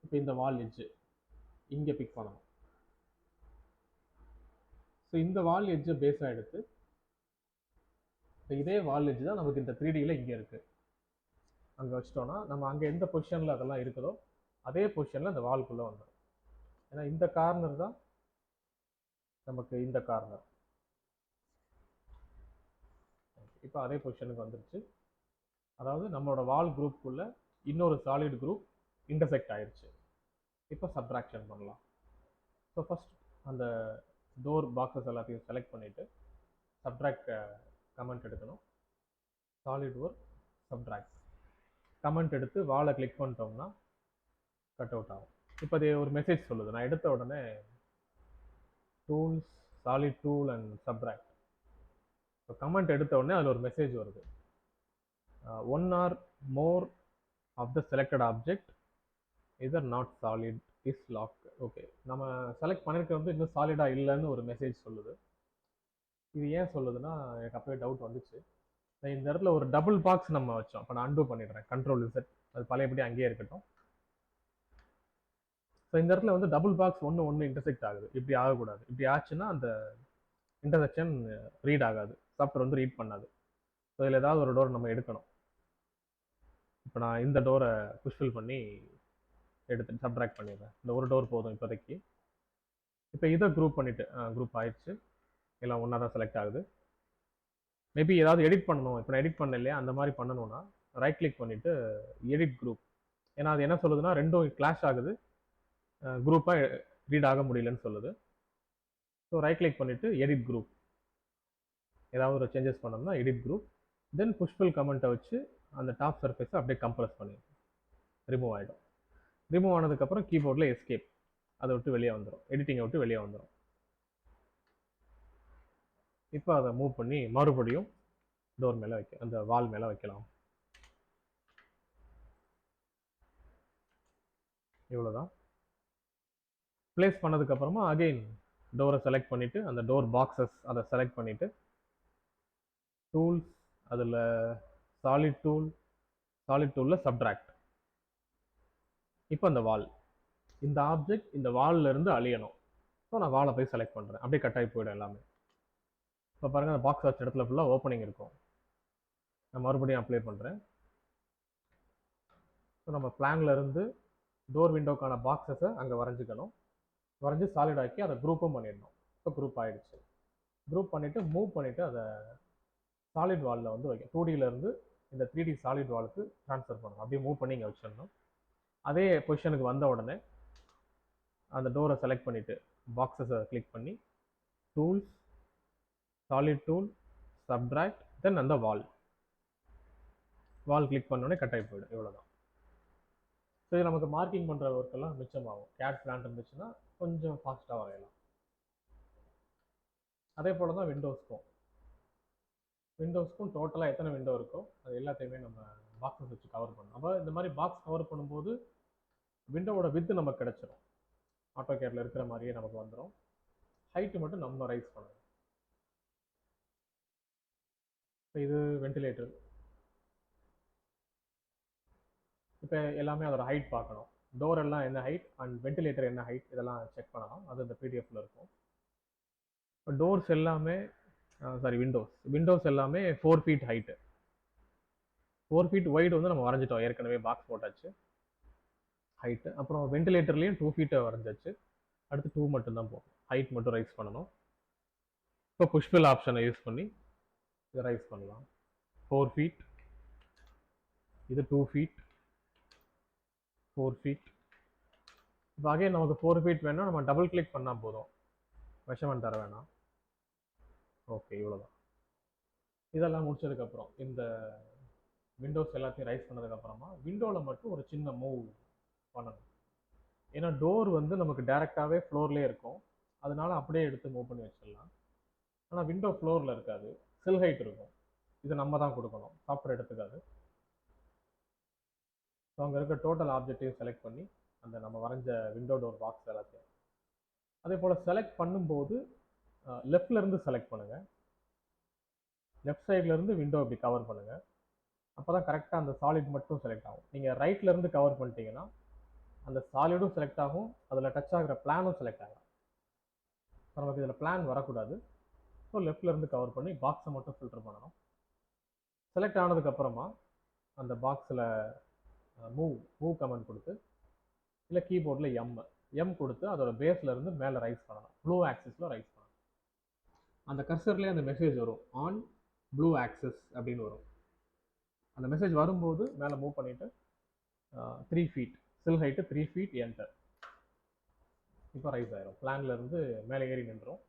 இப்போ இந்த வால் எட்ஜு இங்கே பிக் பண்ணணும். ஸோ இந்த வால் எட்ஜை பேஸாக எடுத்து இதே வால் எட்ஜ் தான் நமக்கு இந்த 3Dயில் இங்கே இருக்குது, அங்கே வச்சிட்டோன்னா நம்ம அங்கே எந்த பொசிஷனில் அதெல்லாம் இருக்குதோ அதே பொசிஷனில் அந்த வால்குள்ளே வந்துடும். ஏன்னா இந்த கார்னர் தான் நமக்கு இந்த கார்னர். இப்போ அதே பொசிஷனுக்கு வந்துருச்சு. அதாவது நம்மளோட வால் குரூப்புக்குள்ள இன்னொரு சாலிட் குரூப் இன்டர்செக்ட் ஆயிடுச்சு. இப்போ சப்ட்ராக்ஷன் பண்ணலாம். ஸோ ஃபஸ்ட் அந்த டோர் பாக்ஸஸ் எல்லாத்தையும் செலக்ட் பண்ணிவிட்டு சப்ட்ராக்ட் கமெண்ட் எடுக்கணும். சாலிட் ஒர்க் சப்ட்ராக்ட் கமெண்ட் எடுத்து வாலை கிளிக் பண்ணிட்டோம்னா கட் அவுட் ஆகும். இப்போ அது ஒரு மெசேஜ் சொல்லுது. நான் எடுத்த உடனே tools solid tool and subtract, இப்போ கமெண்ட் எடுத்த உடனே அதில் ஒரு மெசேஜ் வருது, 1 or more of the selected object either not solid is locked. Okay, நம்ம செலக்ட் பண்ணியிருக்க வந்து இன்னும் சாலிடாக இல்லைன்னு ஒரு மெசேஜ் சொல்லுது. இது ஏன் சொல்லுதுன்னா எனக்கு அப்போயே டவுட் வந்துச்சு. இந்த இடத்துல ஒரு டபுள் பாக்ஸ் நம்ம வச்சோம். இப்போ நான் அன்டூ பண்ணிடுறேன், கண்ட்ரோல் Z, அது பழையபடி அங்கேயே இருக்கட்டும். ஸோ இந்த இடத்துல வந்து டபுள் பாக்ஸ் ஒன்று இன்டர்செக்ட் ஆகுது. இப்படி ஆகக்கூடாது. இப்படி ஆச்சுன்னா அந்த இன்டர்செக்ஷன் ரீட் ஆகாது, சாஃப்ட்வேர் வந்து ரீட் பண்ணாது. ஸோ இதில் ஏதாவது ஒரு டோர் நம்ம எடுக்கணும். இப்போ நான் இந்த டோரை புஷ்ஃபில் பண்ணி எடுத்து சப்ட்ராக்ட் பண்ணிடுறேன். இந்த ஒரு டோர் போதும் இப்போதைக்கு. இப்போ இதை குரூப் பண்ணிவிட்டு குரூப் ஆயிடுச்சு, எல்லாம் ஒன்றா தான் செலக்ட் ஆகுது. மேபி ஏதாவது எடிட் பண்ணணும், இப்போ நான் எடிட் பண்ண இல்லையா, அந்த மாதிரி பண்ணணும்னா ரைட் கிளிக் பண்ணிவிட்டு எடிட் குரூப். ஏன்னா அது என்ன சொல்லுதுன்னா ரெண்டும் கிளாஷ் ஆகுது, குரூப்பாக ரீட் ஆக முடியலன்னு சொல்லுது. ஸோ ரைட் கிளிக் பண்ணிவிட்டு எடிட் குரூப், ஏதாவது ஒரு சேஞ்சஸ் பண்ணோம்னா எடிட் குரூப். தென் புஷ்ஃபில் கமெண்ட்டை வச்சு அந்த டாப் சர்ஃபேஸை அப்படியே கம்ப்ரஸ் பண்ணி ரிமூவ் ஆகிடும். ரிமூவ் ஆனதுக்கப்புறம் கீபோர்டில் எஸ்கேப், அதை விட்டு வெளியே வந்துடும், எடிட்டிங்கை விட்டு வெளியே வந்துடும். இப்போ அதை மூவ் பண்ணி மறுபடியும் டோர் மேலே அந்த வால் மேலே வைக்கலாம். இவ்வளோதான். ப்ளேஸ் பண்ணதுக்கப்புறமா அகெயின் டோரை செலக்ட் பண்ணிவிட்டு அந்த டோர் பாக்ஸஸ் அதை செலக்ட் பண்ணிவிட்டு டூல்ஸ், அதில் சாலிட் டூலில் சப்ட்ராக்ட். இப்போ அந்த வால், இந்த ஆப்ஜெக்ட் இந்த வால்ல இருந்து அழியணும். ஸோ நான் வாலை போய் செலக்ட் பண்ணுறேன், அப்படியே கட் ஆகி போயிடும் எல்லாமே. இப்போ பாருங்கள், அந்த பாக்ஸ் வச்ச இடத்துல ஃபுல்லாக ஓப்பனிங் இருக்கும். நான் மறுபடியும் அப்ளை பண்ணுறேன். ஸோ நம்ம பிளான்ல இருந்து டோர் விண்டோக்கான பாக்ஸஸை அங்கே வரைஞ்சிக்கணும். வரைஞ்சி சாலிட் ஆக்கி அதை குரூப்பும் பண்ணிடணும். இப்போ குரூப் ஆகிடுச்சு. குரூப் பண்ணிவிட்டு மூவ் பண்ணிவிட்டு அதை சாலிட் வாலில் வந்து வைக்க, 2Dயிலேருந்து இந்த 3D சாலிட் வாலுக்கு ட்ரான்ஸ்ஃபர் பண்ணணும். அப்படியே மூவ் பண்ணி இங்கே வச்சிடணும். அதே பொசிஷனுக்கு வந்த உடனே அந்த டோரை செலக்ட் பண்ணிவிட்டு பாக்ஸஸை கிளிக் பண்ணி டூல்ஸ், சாலிட் டூல், சப்ட்ராக்ட், தென் அந்த வால் கிளிக் பண்ணோடனே கட் ஆகி போயிடும். இவ்வளோதான். ஸோ இது நமக்கு மார்க்கிங் பண்ணுற ஒர்க்கெல்லாம் மிச்சமாகும். கேட் பிளான் இருந்துச்சுன்னா கொஞ்சம் ஃபாஸ்ட்டாக வரையலாம். அதே போல் தான் விண்டோஸ்க்கும் டோட்டலாக எத்தனை விண்டோ இருக்கோ அது எல்லாத்தையுமே நம்ம பாக்ஸஸ் வச்சு கவர் பண்ணணும். அப்போ இந்த மாதிரி பாக்ஸ் கவர் பண்ணும்போது விண்டோவோட வித்து நமக்கு கிடச்சிடும். ஆட்டோகேடில் இருக்கிற மாதிரியே நமக்கு வந்துடும். ஹைட்டு மட்டும் நம்ம ரைஸ் பண்ணணும். இப்போ இது வென்டிலேட்டர். இப்போ எல்லாமே அதோட ஹைட் பார்க்கணும். டோர் எல்லாம் என்ன ஹைட் அண்ட் வென்டிலேட்டர் என்ன ஹைட் இதெல்லாம் செக் பண்ணணும். அது இந்த பிடிஎஃப்ல இருக்கும். இப்போ டோர்ஸ் எல்லாமே விண்டோஸ் எல்லாமே 4 feet ஹைட்டு, 4 feet வைடு வந்து நம்ம வரைஞ்சிட்டோம். ஏற்கனவே பாக்ஸ் போட்டாச்சு ஹைட்டு. அப்புறம் வென்டிலேட்டர்லேயும் 2 feet வரைஞ்சாச்சு. அடுத்து 2 மட்டும்தான் போகும். ஹைட் மட்டும் ரைஸ் பண்ணணும். இப்போ புஷ்பில் ஆப்ஷனை யூஸ் பண்ணி இதை ரைஸ் பண்ணலாம். 4 feet, இது 2 feet, 4 feet. இப்போ அகைன் நமக்கு 4 feet வேணும், நம்ம டபுள் கிளிக் பண்ணால் போதும், மெஷர்மெண்ட் தர வேணாம். ஓகே, இவ்வளோதான். இதெல்லாம் முடிச்சதுக்கப்புறம் இந்த விண்டோஸ் எல்லாத்தையும் ரைஸ் பண்ணதுக்கப்புறமா விண்டோவில் மட்டும் ஒரு சின்ன மூவ் பண்ணணும். ஏன்னா டோர் வந்து நமக்கு டைரெக்டாகவே ஃப்ளோர்லேயே இருக்கும், அதனால அப்படியே எடுத்து மூவ் பண்ணி வச்சிடலாம். ஆனால் விண்டோ ஃப்ளோரில் இருக்காது, சில் ஹைட் இருக்கும். இது நம்ம தான் கொடுக்கணும், சாஃப்ட்வேர் எடுத்துக்காது. ஸோ அங்கே இருக்க டோட்டல் ஆப்ஜெக்டையும் செலக்ட் பண்ணி அந்த நம்ம வரைஞ்ச விண்டோ டோர் பாக்ஸ் எல்லாத்தையும் அதே போல் செலக்ட் பண்ணும்போது லெஃப்ட்லேருந்து செலக்ட் பண்ணுங்கள். லெஃப்ட் சைட்லேருந்து விண்டோ இப்படி கவர் பண்ணுங்கள். அப்போ தான் கரெக்டாக அந்த சாலிட் மட்டும் செலக்ட் ஆகும். நீங்கள் ரைட்லேருந்து கவர் பண்ணிட்டீங்கன்னா அந்த சாலிடும் செலக்ட் ஆகும், அதில் டச் ஆகிற பிளானும் செலக்ட் ஆகும். நமக்கு இதில் பிளான் வரக்கூடாது. ஸோ லெஃப்ட்லேருந்து கவர் பண்ணி பாக்ஸை மட்டும் ஃபில்டர் பண்ணணும். செலக்ட் ஆனதுக்கப்புறமா அந்த பாக்ஸில் மூவ் கமெண்ட் கொடுத்து, இல்லை கீபோர்டில் எம் கொடுத்து அதோட பேஸில் இருந்து மேலே ரைஸ் பண்ணணும். ப்ளூ ஆக்சிஸில் ரைஸ் பண்ணணும். அந்த கர்சர்லேயே அந்த மெசேஜ் வரும், ஆன் ப்ளூ ஆக்சிஸ் அப்படின்னு வரும். அந்த மெசேஜ் வரும்போது மேலே மூவ் பண்ணிவிட்டு 3 feet சில் ஹைட்டு 3 feet என்டர். இப்போ ரைஸ் ஆயிரும், பிளான்ல இருந்து மேலே ஏறி நின்றோம்.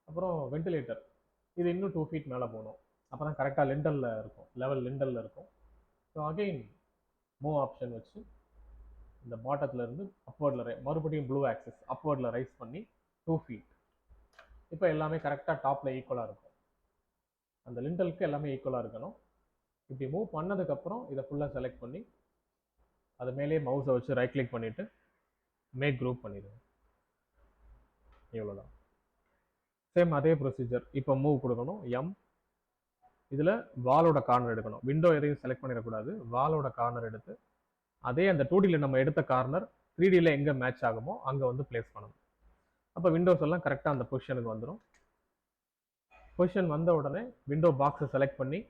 அப்புறம் வென்டிலேட்டர், இது இன்னும் 2 feet மேலே போகணும். அப்போ தான் கரெக்டாக லிண்டலில் இருக்கும், லெவல் லிண்டலில் இருக்கும். ஸோ அகெயின் மூவ் ஆப்ஷன் வச்சு இந்த பாட்டத்தில் இருந்து அப்வர்டில் மறுபடியும் ப்ளூ ஆக்சிஸ் அப்வர்டில் ரைஸ் பண்ணி 2 feet. இப்போ எல்லாமே கரெக்டாக டாப்பில் ஈக்குவலாக இருக்கும். அந்த லிண்டலுக்கு எல்லாமே ஈக்குவலாக இருக்கணும். இப்படி மூவ் பண்ணதுக்கப்புறம் இதை ஃபுல்லாக செலக்ட் பண்ணி அது மேலே மவுஸை வச்சு ரைட் கிளிக் பண்ணிவிட்டு மேக் குரூப் பண்ணிடுங்க. இவ்வளோதான். சேம் அதே ப்ரொசீஜர். இப்போ மூவ் கொடுக்கணும், எம். இதில் வாலோட கார்னர் எடுக்கணும். விண்டோ எதையும் செலக்ட் பண்ணிடக்கூடாது. வாலோட கார்னர் எடுத்து அதே அந்த 2Dயில் நம்ம எடுத்த கார்னர் 3Dயில் எங்கே மேட்ச் ஆகுமோ அங்கே வந்து பிளேஸ் பண்ணணும். அப்போ விண்டோஸ் எல்லாம் கரெக்டாக அந்த பொசிஷனுக்கு வந்துடும். பொசிஷன் வந்த உடனே விண்டோ பாக்ஸை செலக்ட் பண்ணி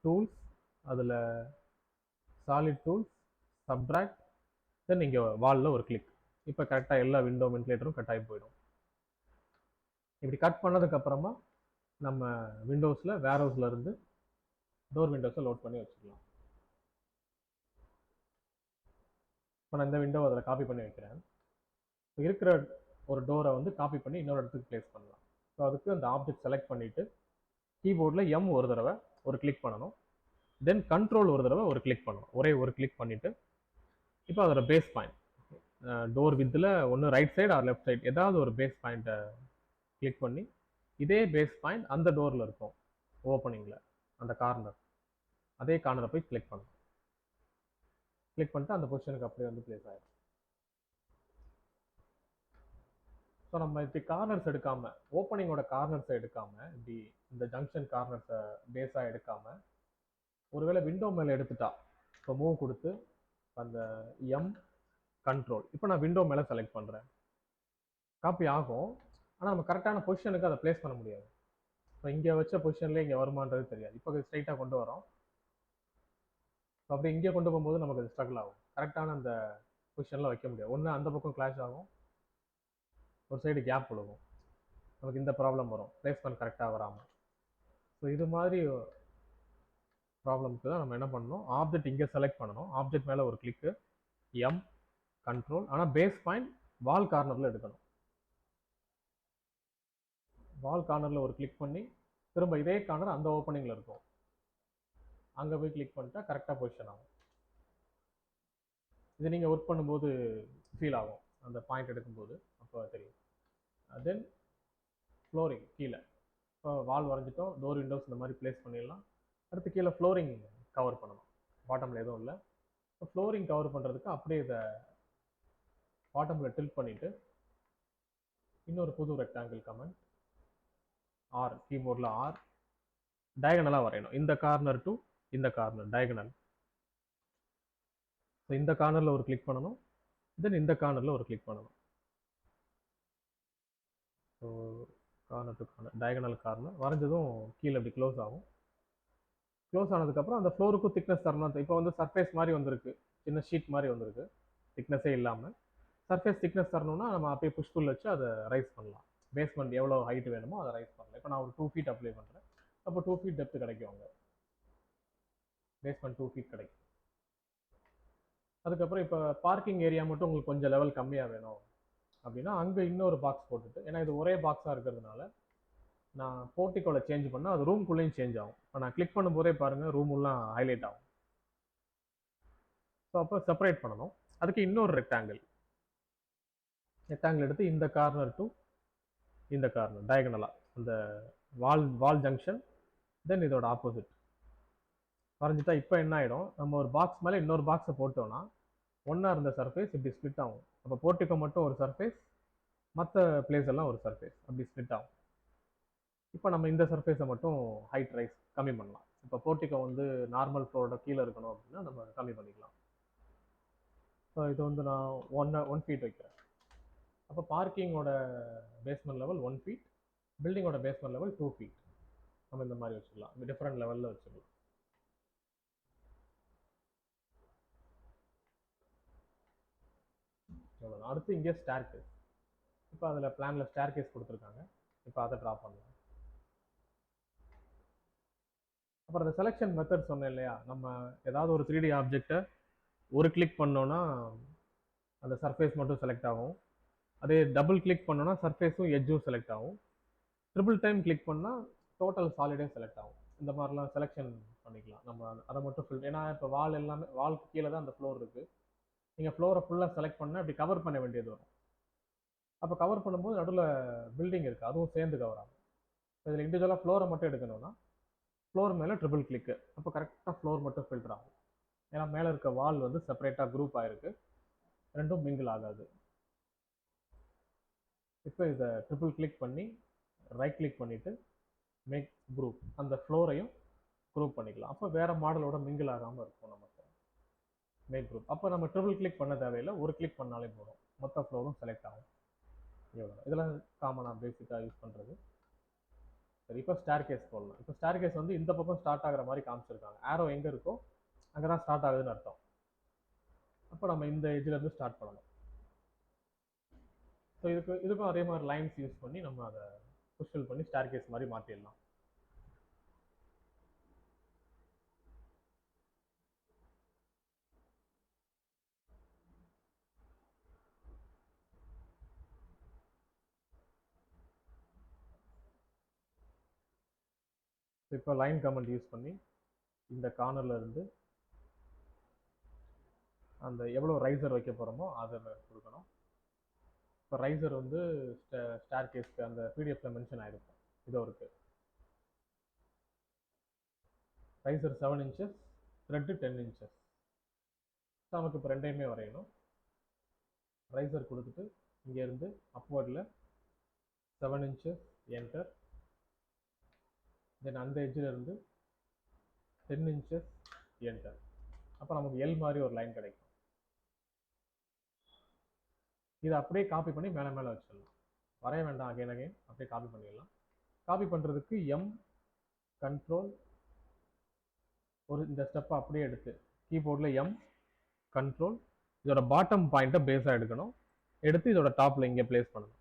டூல்ஸ், அதில் சாலிட் டூல்ஸ், சப்ட்ராக்ட், தென் இங்கே வாலில் ஒரு கிளிக். இப்போ கரெக்டாக எல்லா விண்டோ வென்டிலேட்டரும் கட் ஆகி போயிடும். இப்படி கட் பண்ணதுக்கப்புறமா நம்ம விண்டோஸில் வேர்ஹவுஸில் இருந்து டோர் விண்டோஸை லோட் பண்ணி வச்சுக்கலாம். இப்போ நான் இந்த விண்டோ அதில் காப்பி பண்ணி வைக்கிறேன். இருக்கிற ஒரு டோரை வந்து காப்பி பண்ணி இன்னொரு இடத்துக்கு பிளேஸ் பண்ணலாம். ஸோ அதுக்கு அந்த ஆப்ஜெக்ட் செலக்ட் பண்ணிவிட்டு கீபோர்டில் எம் ஒரு தடவை ஒரு கிளிக் பண்ணணும், தென் கண்ட்ரோல் ஒரு தடவை ஒரு கிளிக் பண்ணணும். ஒரே ஒரு கிளிக் பண்ணிவிட்டு இப்போ அதோட பேஸ் பாயிண்ட் டோர் வித்தில் ஒன்று right side or left side ஏதாவது ஒரு பேஸ் பாயிண்ட்டை கிளிக் பண்ணி இதே பேஸ் பாயிண்ட் அந்த டோரில் இருக்கும் ஓப்பனிங்கில் அந்த கார்னர், அதே கார்னரை போய் கிளிக் பண்ணணும். கிளிக் பண்ணிட்டு அந்த பொசிஷனுக்கு அப்படியே வந்து பிளேஸ் ஆயிடும். ஸோ நம்ம இப்படி கார்னர்ஸ் எடுக்காம, ஓப்பனிங்கோட கார்னர்ஸை எடுக்காம, இப்படி இந்த ஜங்ஷன் கார்னர்ஸை பேஸாக எடுக்காம, ஒருவேளை விண்டோ மேலே எடுத்துட்டா, இப்போ மூவ் கொடுத்து அந்த எம் கண்ட்ரோல், இப்போ நான் விண்டோ மேலே செலக்ட் பண்ணுறேன், காப்பி ஆகும். ஆனால் நம்ம கரெக்டான பொசிஷனுக்கு அதை பிளேஸ் பண்ண முடியாது. இப்போ இங்கே வச்ச பொசிஷன்லேயே இங்கே வருமானது தெரியாது. இப்போ ஸ்ட்ரைட்டாக கொண்டு வரோம், அப்படி இங்கே கொண்டு போகும்போது நமக்கு அது ஸ்ட்ரகிள் ஆகும். கரெக்டான அந்த பொசிஷனில் வைக்க முடியாது. ஒன்று அந்த பக்கம் கிளாஷ் ஆகும், ஒரு சைடு கேப் விழுகும், நமக்கு இந்த ப்ராப்ளம் வரும், பிளேஸ்மெண்ட் கரெக்டாக வராமல். ஸோ இது மாதிரி ப்ராப்ளம்க்கு தான் நம்ம என்ன பண்ணணும், ஆப்ஜெக்ட் இங்கே செலக்ட் பண்ணணும். ஆப்ஜெக்ட் மேலே ஒரு கிளிக்கு, எம் கண்ட்ரோல். ஆனால் பேஸ் பாயிண்ட் வால் கார்னரில் எடுக்கணும். வால் கார்னரில் ஒரு கிளிக் பண்ணி திரும்ப இதே கார்னர் அந்த ஓப்பனிங்கில் இருக்கும், அங்கே போய் கிளிக் பண்ணிட்டா கரெக்டாக பொசிஷன் ஆகும். இது நீங்கள் ஒர்க் பண்ணும்போது ஃபீல் ஆகும், அந்த பாயிண்ட் எடுக்கும்போது அப்போ தெரியும். தென் ஃப்ளோரிங் கீழே, இப்போ வால் வரைஞ்சிட்டோம், டோர் விண்டோஸ் இந்த மாதிரி பிளேஸ் பண்ணிடலாம். அடுத்து கீழே ஃப்ளோரிங் கவர் பண்ணணும், பாட்டமில் எதுவும் இல்லை. இப்போ ஃப்ளோரிங் கவர் பண்ணுறதுக்கு அப்படியே இதை பாட்டமில் டில்ட் பண்ணிவிட்டு இன்னொரு புது ரெக்டாங்கிள் கமெண்ட், ஆர் கீபோர்டில் ஆர், டயகனலாக வரையணும். இந்த கார்னர் டு இந்த கார்னர் டயகனல். ஸோ இந்த கார்னரில் ஒரு கிளிக் பண்ணணும், தென் இந்த கார்னரில் ஒரு கிளிக் பண்ணணும். So corner to corner diagonal corner வரைஞ்சதும் கீழே இப்படி க்ளோஸ் ஆகும். க்ளோஸ் ஆனதுக்கப்புறம் அந்த ஃப்ளோருக்கும் திக்னஸ் தரணும். இப்போ வந்து சர்ஃபேஸ் மாதிரி வந்திருக்கு, சின்ன ஷீட் மாதிரி வந்திருக்கு, திக்னஸே இல்லாமல். சர்ஃபேஸ் திக்னஸ் தரணும்னா நம்ம அப்படியே புஷ்புல் வச்சு அதை ரைஸ் பண்ணலாம். பேஸ்மெண்ட் எவ்வளோ ஹைட் வேணுமோ அதை ரைஸ் பண்ணலாம். இப்போ நான் ஒரு 2 feet அப்ளை பண்ணுறேன், அப்போ 2 feet டெப்த் கிடைக்கும், அங்கே பேஸ்மெண்ட் 2 feet கிடைக்கும். அதுக்கப்புறம் இப்போ பார்க்கிங் ஏரியா மட்டும் உங்களுக்கு கொஞ்சம் லெவல் கம்மியாக வேணும் அப்படின்னா அங்கே இன்னொரு பாக்ஸ் போட்டுட்டு, ஏன்னா இது ஒரே பாக்ஸாக இருக்கிறதுனால நான் போர்ட்டிக்கோவில் சேஞ்ச் பண்ணால் அது ரூம்குள்ளேயும் சேஞ்ச் ஆகும். இப்போ நான் கிளிக் பண்ணும்போதே பாருங்கள் ரூமுல்லாம் ஹைலைட் ஆகும். ஸோ அப்போ செப்பரேட் பண்ணணும். அதுக்கு இன்னொரு ரெக்டாங்கிள் எடுத்து இந்த கார்னர் டு இந்த கார்னர் டயகனலாக அந்த வால் ஜங்ஷன், தென் இதோட ஆப்போசிட் வரைஞ்சிட்டா இப்போ என்ன ஆகிடும், நம்ம ஒரு பாக்ஸ் மேலே இன்னொரு பாக்ஸை போட்டோம்னா ஒன்றா இருந்த சர்ஃபேஸ் இப்படி ஸ்ப்ளிட் ஆகும். அப்போ போர்ட்டிக்கோ மட்டும் ஒரு சர்ஃபேஸ், மற்ற பிளேஸ் எல்லாம் ஒரு சர்ஃபேஸ், அப்படி ஸ்ப்ளிட் ஆகும். இப்போ நம்ம இந்த சர்ஃபேஸை மட்டும் ஹைட் ரைஸ் கம்மி பண்ணலாம். இப்போ போர்ட்டிக்கோ வந்து நார்மல் ஃப்ளோரோட கீழே இருக்கணும் அப்படின்னா நம்ம கம்மி பண்ணிக்கலாம். ஸோ இது வந்து நான் 1 feet வைக்கிறேன். அப்போ பார்க்கிங்கோட பேஸ்மெண்ட் லெவல் 1 feet, பில்டிங்கோட பேஸ்மெண்ட் லெவல் 2 feet. நம்ம இந்த மாதிரி வச்சுக்கலாம், டிஃப்ரெண்ட் லெவலில் வச்சுக்கலாம். அவ்வளோதான். அடுத்து இங்கே ஸ்டேர் கேஸ். இப்போ அதில் பிளானில் ஸ்டேர் கேஸ் கொடுத்துருக்காங்க, இப்போ அதை ட்ரா பண்ணலாம். அப்புறம் அந்த செலெக்ஷன் மெத்தட் சொன்னேன் இல்லையா, நம்ம ஏதாவது ஒரு 3D ஆப்ஜெக்டை ஒரு கிளிக் பண்ணோன்னா அந்த சர்ஃபேஸ் மட்டும் செலக்ட் ஆகும். அதே டபுள் கிளிக் பண்ணோன்னா சர்ஃபேஸும் எட்ஜும் செலக்ட் ஆகும். ட்ரிபிள் டைம் கிளிக் பண்ணால் டோட்டல் சாலிடே செலக்ட் ஆகும். இந்த மாதிரிலாம் செலெக்ஷன் பண்ணிக்கலாம் நம்ம. அதை மட்டும் ஃபில், ஏன்னா இப்போ வால் எல்லாமே வால்க்கு கீழே தான் அந்த ஃப்ளோர் இருக்குது. நீங்கள் ஃப்ளோரை ஃபுல்லாக செலக்ட் பண்ணால் இப்படி கவர் பண்ண வேண்டியது வரும். அப்போ கவர் பண்ணும்போது நடுவில் பில்டிங் இருக்குது, அதுவும் சேர்ந்து கவர் ஆகும். இதில் இண்டிவிஜுவலாக ஃப்ளோரை மட்டும் எடுக்கணும்னா ஃப்ளோர் மேலே ட்ரிபிள் கிளிக்கு, அப்போ கரெக்டாக ஃப்ளோர் மட்டும் ஃபில்டர் ஆகும். ஏன்னா மேலே இருக்க வால் வந்து செப்பரேட்டாக குரூப் ஆகிருக்கு, ரெண்டும் மிங்கிள் ஆகாது. இப்போ இதை ட்ரிபிள் கிளிக் பண்ணி ரைட் கிளிக் பண்ணிவிட்டு மேக் குரூப், அந்த ஃப்ளோரையும் குரூப் பண்ணிக்கலாம். அப்போ வேறு மாடலோட மிங்கிள் ஆகாமல் இருக்கும் நமக்கு. மேக் குரூப், அப்போ நம்ம ட்ரிபிள் கிளிக் பண்ண தேவையில்லை, ஒரு கிளிக் பண்ணாலே போதும், மொத்த ஃப்ளோரும் செலக்ட் ஆகும். இவ்வளோ இதெல்லாம் காமனாக பேசிக்காக யூஸ் பண்ணுறது. சரி, இப்போ ஸ்டேர் கேஸ் போடலாம். இப்போ ஸ்டேர் கேஸ் வந்து இந்த பக்கம் ஸ்டார்ட் ஆகிற மாதிரி காமிச்சிருக்காங்க. ஆரோ எங்கே இருக்கோ அங்கே தான் ஸ்டார்ட் ஆகுதுன்னு அர்த்தம். அப்போ நம்ம இந்த எஜ்ஜிலேருந்து ஸ்டார்ட் பண்ணணும். ஸோ இதுக்கும் அதே மாதிரி லைன்ஸ் யூஸ் பண்ணி நம்ம அதை புஷ்ஃபில் பண்ணி ஸ்டேர் கேஸ் மாதிரி மாற்றிடலாம். இப்போ லைன் கமெண்ட் யூஸ் பண்ணி இந்த கார்னரில் இருந்து அந்த எவ்வளோ ரைசர் வைக்க போகிறோமோ அதை கொடுக்கணும். இப்போ ரைசர் வந்து ஸ்டேர் கேஸ்க்கு அந்த பிடிஎஃப்ல மென்ஷன் ஆகிருக்கும், இதோ இருக்குது. Riser 7 inches, thread 10 inches. நமக்கு இப்போ ரெண்டையுமே வரையணும். ரைசர் கொடுத்துட்டு இங்கேருந்து அப்வர்டில் 7 inches என்டர். தென் அந்த எட்ஜில் இருந்து 10 inches என்டர். அப்போ நமக்கு எல் மாதிரி ஒரு லைன் கிடைக்கும். இதை அப்படியே காப்பி பண்ணி மேலே மேலே வச்சிடலாம். வரைய வேண்டாம், அகைன் அப்படியே காப்பி பண்ணிடலாம். காப்பி பண்ணுறதுக்கு எம் கண்ட்ரோல் ஒரு இந்த ஸ்டெப்பை அப்படியே எடுத்து கீபோர்டில் எம் கண்ட்ரோல் இதோட பாட்டம் பாயிண்ட்டை பேஸாக எடுக்கணும். எடுத்து இதோட டாப்பில் இங்கே பிளேஸ் பண்ணணும்.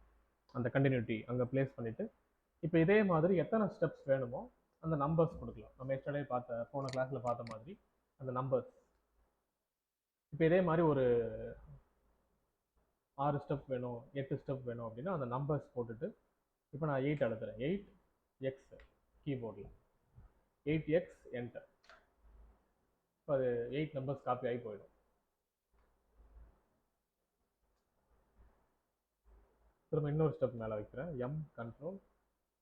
அந்த கண்டினியூட்டி அங்கே பிளேஸ் பண்ணிவிட்டு இப்போ இதே மாதிரி எத்தனை ஸ்டெப்ஸ் வேணுமோ அந்த நம்பர்ஸ் கொடுக்கலாம். நம்ம எஸ்டர்டே போன கிளாஸில் பார்த்த மாதிரி அந்த நம்பர்ஸ். இப்போ இதே மாதிரி ஒரு 6 ஸ்டெப் வேணும், 8 ஸ்டெப் வேணும் அப்படின்னா அந்த நம்பர்ஸ் போட்டுட்டு இப்போ நான் 8 அழுத்துறேன். 8x கீபோர்டில் 8x என்டர். இப்போ அது 8 நம்பர்ஸ் காப்பி ஆகி போயிடும். திரும்ப இன்னொரு ஸ்டெப் மேலே வைக்கிறேன். எம் கண்ட்ரோல்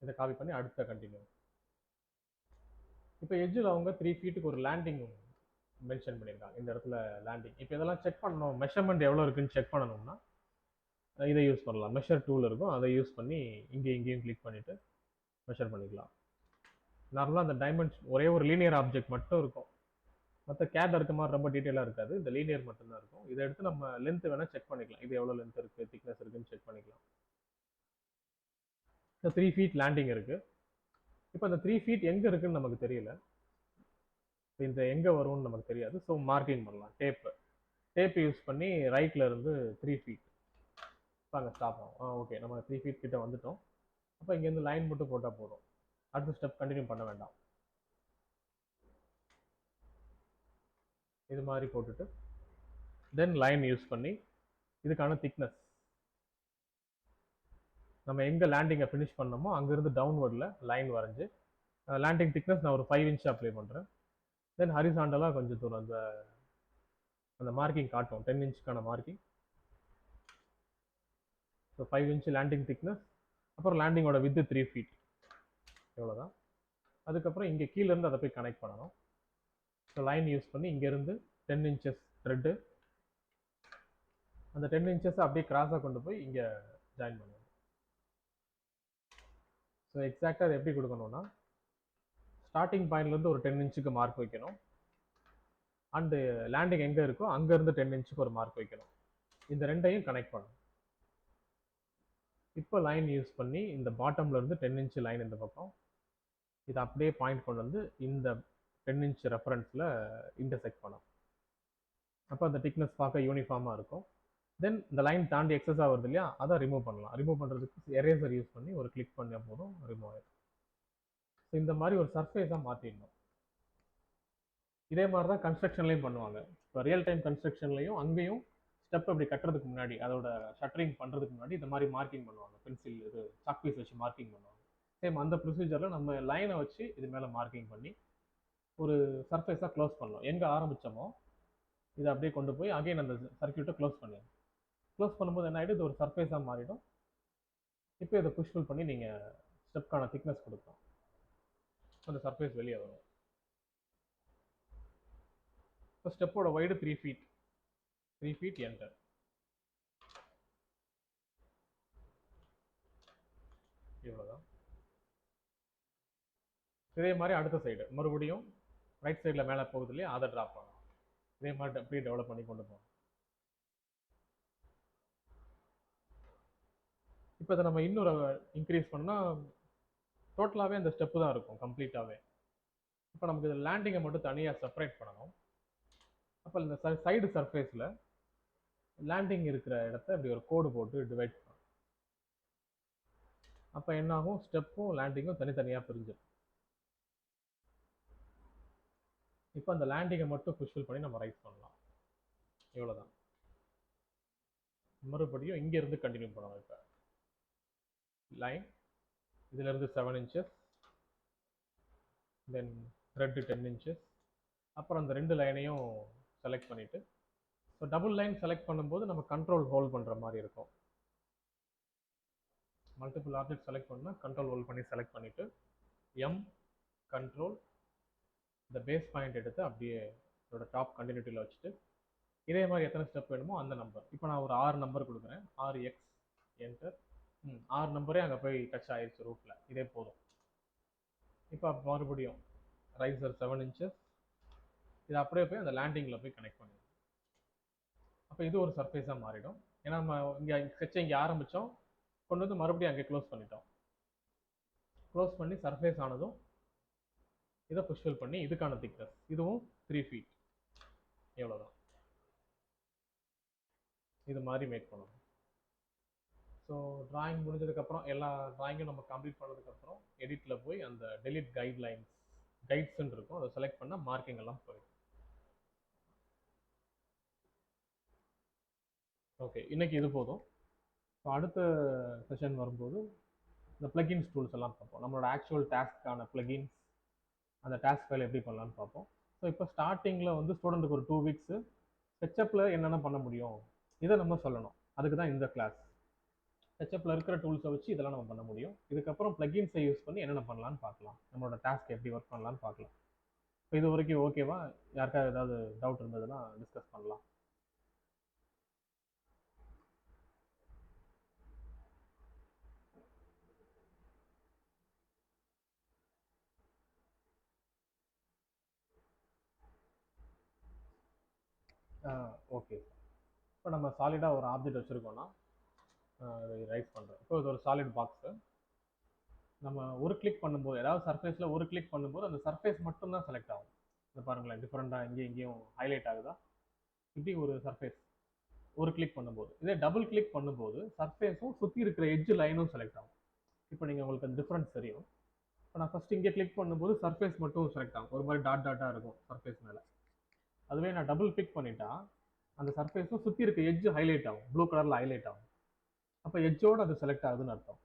இதை காப்பி பண்ணி அடுத்த கண்டினியூ. இப்போ எட்ஜில் அவங்க 3 feet ஒரு லேண்டிங் மென்ஷன் பண்ணியிருக்காங்க. இந்த இடத்துல லேண்டிங். இப்போ இதெல்லாம் செக் பண்ணணும், மெஷர்மெண்ட் எவ்வளோ இருக்குன்னு செக் பண்ணணும்னா இதை யூஸ் பண்ணலாம். மெஷர் டூல் இருக்கும், அதை யூஸ் பண்ணி இங்கேயும் கிளிக் பண்ணிவிட்டு மெஷர் பண்ணிக்கலாம். நார்மலாக அந்த டைமென்ஷன் ஒரே ஒரு லீனியர் ஆப்ஜெக்ட் மட்டும் இருக்கும். மற்ற கேட் இருக்க மாதிரி ரொம்ப டீட்டெயிலாக இருக்காது. இந்த லீனியர் மட்டும்தான் இருக்கும். இதை எடுத்து நம்ம லென்த் வேணால் செக் பண்ணிக்கலாம். இது எவ்வளோ லென்த் இருக்குது, திக்னஸ் இருக்குன்னு செக் பண்ணிக்கலாம். இந்த 3 feet லேண்டிங் இருக்குது. இப்போ அந்த 3 feet எங்கே இருக்குன்னு நமக்கு தெரியல. இந்த எங்கே வரும்னு நமக்கு தெரியாது. ஸோ மார்க்கிங் பண்ணலாம். டேப் யூஸ் பண்ணி ரைட்டில் இருந்து 3 feet அங்கே ஸ்டாப் ஆகும். ஓகே, நம்ம 3 feet கிட்ட வந்துட்டோம். அப்போ இங்கேருந்து லைன் மட்டும் போட்டால் போதும். அடுத்த ஸ்டெப் கண்டினியூ பண்ண வேண்டாம். இது மாதிரி போட்டுட்டு தென் லைன் யூஸ் பண்ணி இதுக்கான திக்னஸ் நம்ம எங்கே லேண்டிங்கை ஃபினிஷ் பண்ணோமோ அங்கேருந்து டவுன்வர்டில் லைன் வரைஞ்சி லேண்டிங் திக்னஸ் நான் ஒரு 5 inch அப்ளை பண்ணுறேன். தென் ஹரிசாண்டலாக கொஞ்சம் தூரம் அந்த மார்க்கிங் காட்டும், 10 inchக்கான marking. So 5 inch landing thickness. அப்புறம் லேண்டிங்கோட வித்து 3 feet எவ்வளோதான். அதுக்கப்புறம் இங்கே கீழேருந்து அதை போய் கனெக்ட் பண்ணணும். ஸோ லைன் யூஸ் பண்ணி இங்கேருந்து 10 inches த்ரெட்டு அந்த 10 inches அப்படியே கிராஸாக கொண்டு போய் இங்கே ஜாயின் பண்ணணும். ஸோ எக்ஸாக்டாக அதை எப்படி கொடுக்கணும்னா ஸ்டார்டிங் பாயிண்ட்லேருந்து ஒரு 10 inchக்கு மார்க் வைக்கணும். அண்டு லேண்டிங் எங்கே இருக்கோ அங்கேருந்து 10 inchக்கு ஒரு மார்க் வைக்கணும். இந்த ரெண்டையும் கனெக்ட் பண்ணணும். இப்போ லைன் யூஸ் பண்ணி இந்த பாட்டம்லேருந்து 10 inch லைன் இந்த பக்கம் இதை அப்படியே பாயிண்ட் கொண்டு வந்து இந்த 10 inch ரெஃபரன்ஸில் இன்டர்செக்ட் பண்ணணும். அப்போ அந்த திக்னஸ் பார்க்க யூனிஃபார்மாக இருக்கும். தென் இந்த லைன் தாண்டி எக்ஸஸாக வருது இல்லையா, அதை ரிமூவ் பண்ணலாம். ரிமூவ் பண்ணுறதுக்கு எரேசர் யூஸ் பண்ணி ஒரு கிளிக் பண்ணால் போதும், ரிமூவ் ஆகிடும். ஸோ இந்த மாதிரி ஒரு சர்ஃபேஸாக மாற்றிடணும். இதே மாதிரி தான் கன்ஸ்ட்ரக்ஷன்லையும் பண்ணுவாங்க. இப்போ ரியல் டைம் கன்ஸ்ட்ரக்ஷன்லையும் அங்கேயும் ஸ்டெப் அப்படி கட்டுறதுக்கு முன்னாடி அதோட ஷட்டரிங் பண்ணுறதுக்கு முன்னாடி இந்த மாதிரி மார்க்கிங் பண்ணுவாங்க. பென்சில் இது சாக் பீஸ் வச்சு மார்க்கிங் பண்ணுவாங்க. சேம் அந்த ப்ரொசீஜரில் நம்ம லைனை வச்சு இது மேலே மார்க்கிங் பண்ணி ஒரு சர்ஃபேஸாக க்ளோஸ் பண்ணலாம். எங்கே ஆரம்பித்தோமோ இதை அப்படியே கொண்டு போய் அகைன் அந்த சர்க்கியூட்டை க்ளோஸ் பண்ணிடணும். க்ளோஸ் பண்ணும்போது என்ன ஆகிடும், இது ஒரு சர்ஃபேஸாக மாறிடும். இப்போ இதை புஷ்ஃபுல் பண்ணி நீங்கள் ஸ்டெப்க்கான திக்னஸ் கொடுக்கலாம். அந்த சர்ஃபேஸ் வெளியே வரும். இப்போ ஸ்டெப்போட வைடு 3 feet என்டர். இவ்வளோதான். இதே மாதிரி அடுத்த சைடு மறுபடியும் ரைட் சைடில் மேலே போகுது இல்லையா, அதை ட்ராப் பண்ணணும். இதே மாதிரி அப்படியே டெவலப் பண்ணி கொண்டு போகணும். இப்போ இதை நம்ம இன்னொரு இன்க்ரீஸ் பண்ணால் டோட்டலாகவே அந்த ஸ்டெப்பு தான் இருக்கும் கம்ப்ளீட்டாகவே. இப்போ நமக்கு இது லேண்டிங்கை மட்டும் தனியாக செப்பரேட் பண்ணணும். அப்போ இந்த சைடு சர்ஃபேஸில் லேண்டிங் இருக்கிற இடத்த இப்படி ஒரு கோடு போட்டு டிவைட் பண்ணணும். அப்போ என்னாகும், ஸ்டெப்பும் லேண்டிங்கும் தனித்தனியாக பிரிஞ்சிடும். இப்போ அந்த லேண்டிங்கை மட்டும் புஷ்ஃபுல் பண்ணி நம்ம ரைஸ் பண்ணலாம். இவ்வளோதான். மறுபடியும் இங்கேருந்து கண்டினியூ பண்ணணும். இப்போ லைன் இதிலேருந்து 7 inches, தென் த்ரெட்டு 10 inches. அப்புறம் அந்த 2 லைனையும் செலக்ட் பண்ணிவிட்டு ஸோ டபுள் லைன் செலக்ட் பண்ணும்போது நம்ம கண்ட்ரோல் ஹோல்ட் பண்ணுற மாதிரி இருக்கும். மல்டிபிள் ஆப்ஜெக்ட் செலக்ட் பண்ணால் கண்ட்ரோல் ஹோல்ட் பண்ணி செலக்ட் பண்ணிவிட்டு எம் கண்ட்ரோல் இந்த பேஸ் பாயிண்ட் எடுத்து அப்படியே இதோட டாப் கண்டினியூட்டியில் வச்சுட்டு இதே மாதிரி எத்தனை ஸ்டெப் வேணுமோ அந்த நம்பர். இப்போ நான் ஒரு 6 நம்பர் கொடுக்குறேன். 6x enter. 6 நம்பரே அங்கே போய் டச் ஆயிடுச்சு ரூட்டில். இதே போதும். இப்போ மறுபடியும் ரைசர் 7 inches. இது அப்படியே போய் அந்த லேண்டிங்கில் போய் கனெக்ட் பண்ணிடும். அப்போ இது ஒரு சர்ஃபேஸாக மாறிடும். ஏன்னா நம்ம இங்கே ஸ்கெட்சை இங்கே ஆரம்பித்தோம், கொண்டு வந்து மறுபடியும் அங்கே க்ளோஸ் பண்ணிட்டோம். க்ளோஸ் பண்ணி சர்ஃபேஸ் ஆனதும் இதை புஷ்ஃபில் பண்ணி இதுக்கான திக்னஸ் இதுவும் 3 feet. எவ்வளோதான். இது மாதிரி மேக் பண்ணணும். ஸோ டிராயிங் முடிஞ்சதுக்கப்புறம் எல்லா டிராயிங்கும் நம்ம கம்ப்ளீட் பண்ணதுக்கப்புறம் எடிட்டில் போய் அந்த டெலிட் கைட்ஸ்ன்னு இருக்கும், அதை செலக்ட் பண்ணால் மார்க்கிங் எல்லாம் போயிடும். ஓகே, இன்னைக்கு இது போதும். ஸோ அடுத்த செஷன் வரும்போது இந்த பிளகின்ஸ் டூல்ஸ் எல்லாம் பார்ப்போம். நம்மளோட ஆக்சுவல் டாஸ்க்கான பிளகின்ஸ், அந்த டாஸ்க் ஃபைல் எப்படி பண்ணலான்னு பார்ப்போம். ஸோ இப்போ ஸ்டார்டிங்கில் வந்து ஸ்டூடெண்ட்டுக்கு ஒரு 2 weeks ஸ்கெட்சப்பில் என்னென்ன பண்ண முடியும் இதை நம்ம சொல்லணும். அதுக்கு தான் இந்த கிளாஸ். ஸ்கெட்சப்பில் இருக்கிற டூல்ஸை வச்சு இதெல்லாம் நம்ம பண்ண முடியும். இதுக்கப்புறம் பிளகின்ஸை யூஸ் பண்ணி என்னென்ன பண்ணலான்னு பார்க்கலாம், நம்மளோட டாஸ்க் எப்படி ஒர்க் பண்ணலான்னு பார்க்கலாம். இப்போ இது வரைக்கும் ஓகேவா? யாருக்காவது ஏதாவது டவுட் இருந்ததுன்னா டிஸ்கஸ் பண்ணலாம். ஓகே, இப்போ நம்ம சாலிடாக ஒரு ஆப்ஜெக்ட் வச்சுருக்கோன்னா ரைஸ் பண்ணுறோம். இப்போ இது ஒரு சாலிட் பாக்ஸு. நம்ம ஒரு கிளிக் பண்ணும்போது, ஏதாவது சர்ஃபேஸில் ஒரு கிளிக் பண்ணும்போது அந்த சர்ஃபேஸ் மட்டும்தான் செலக்ட் ஆகும். இது பாருங்களேன், டிஃப்ரெண்ட்டாக இங்கேயும் ஹைலைட் ஆகுதா? இப்படி ஒரு சர்ஃபேஸ் ஒரு கிளிக் பண்ணும்போது. இதே டபுள் கிளிக் பண்ணும்போது சர்ஃபேஸும் சுற்றி இருக்கிற எட்ஜ் லைனும் செலக்ட் ஆகும். இப்போ நீங்கள் உங்களுக்கு அந்த டிஃப்ரென்ஸ் தெரியும். இப்போ நான் ஃபஸ்ட் இங்கே கிளிக் பண்ணும்போது சர்ஃபேஸ் மட்டும் செலக்ட் ஆகும், ஒரு மாதிரி டாட்டாக இருக்கும் சர்ஃபேஸ் மேலே. அதுவே நான் டபுள் கிளிக் பண்ணிட்டா அந்த சர்ஃபேஸும் சுற்றி இருக்க எட்ஜ் ஹைலைட் ஆகும், ப்ளூ கலரில் ஹைலைட் ஆகும். அப்போ எட்ஜோடு அது செலக்ட் ஆகுதுன்னு அர்த்தம்.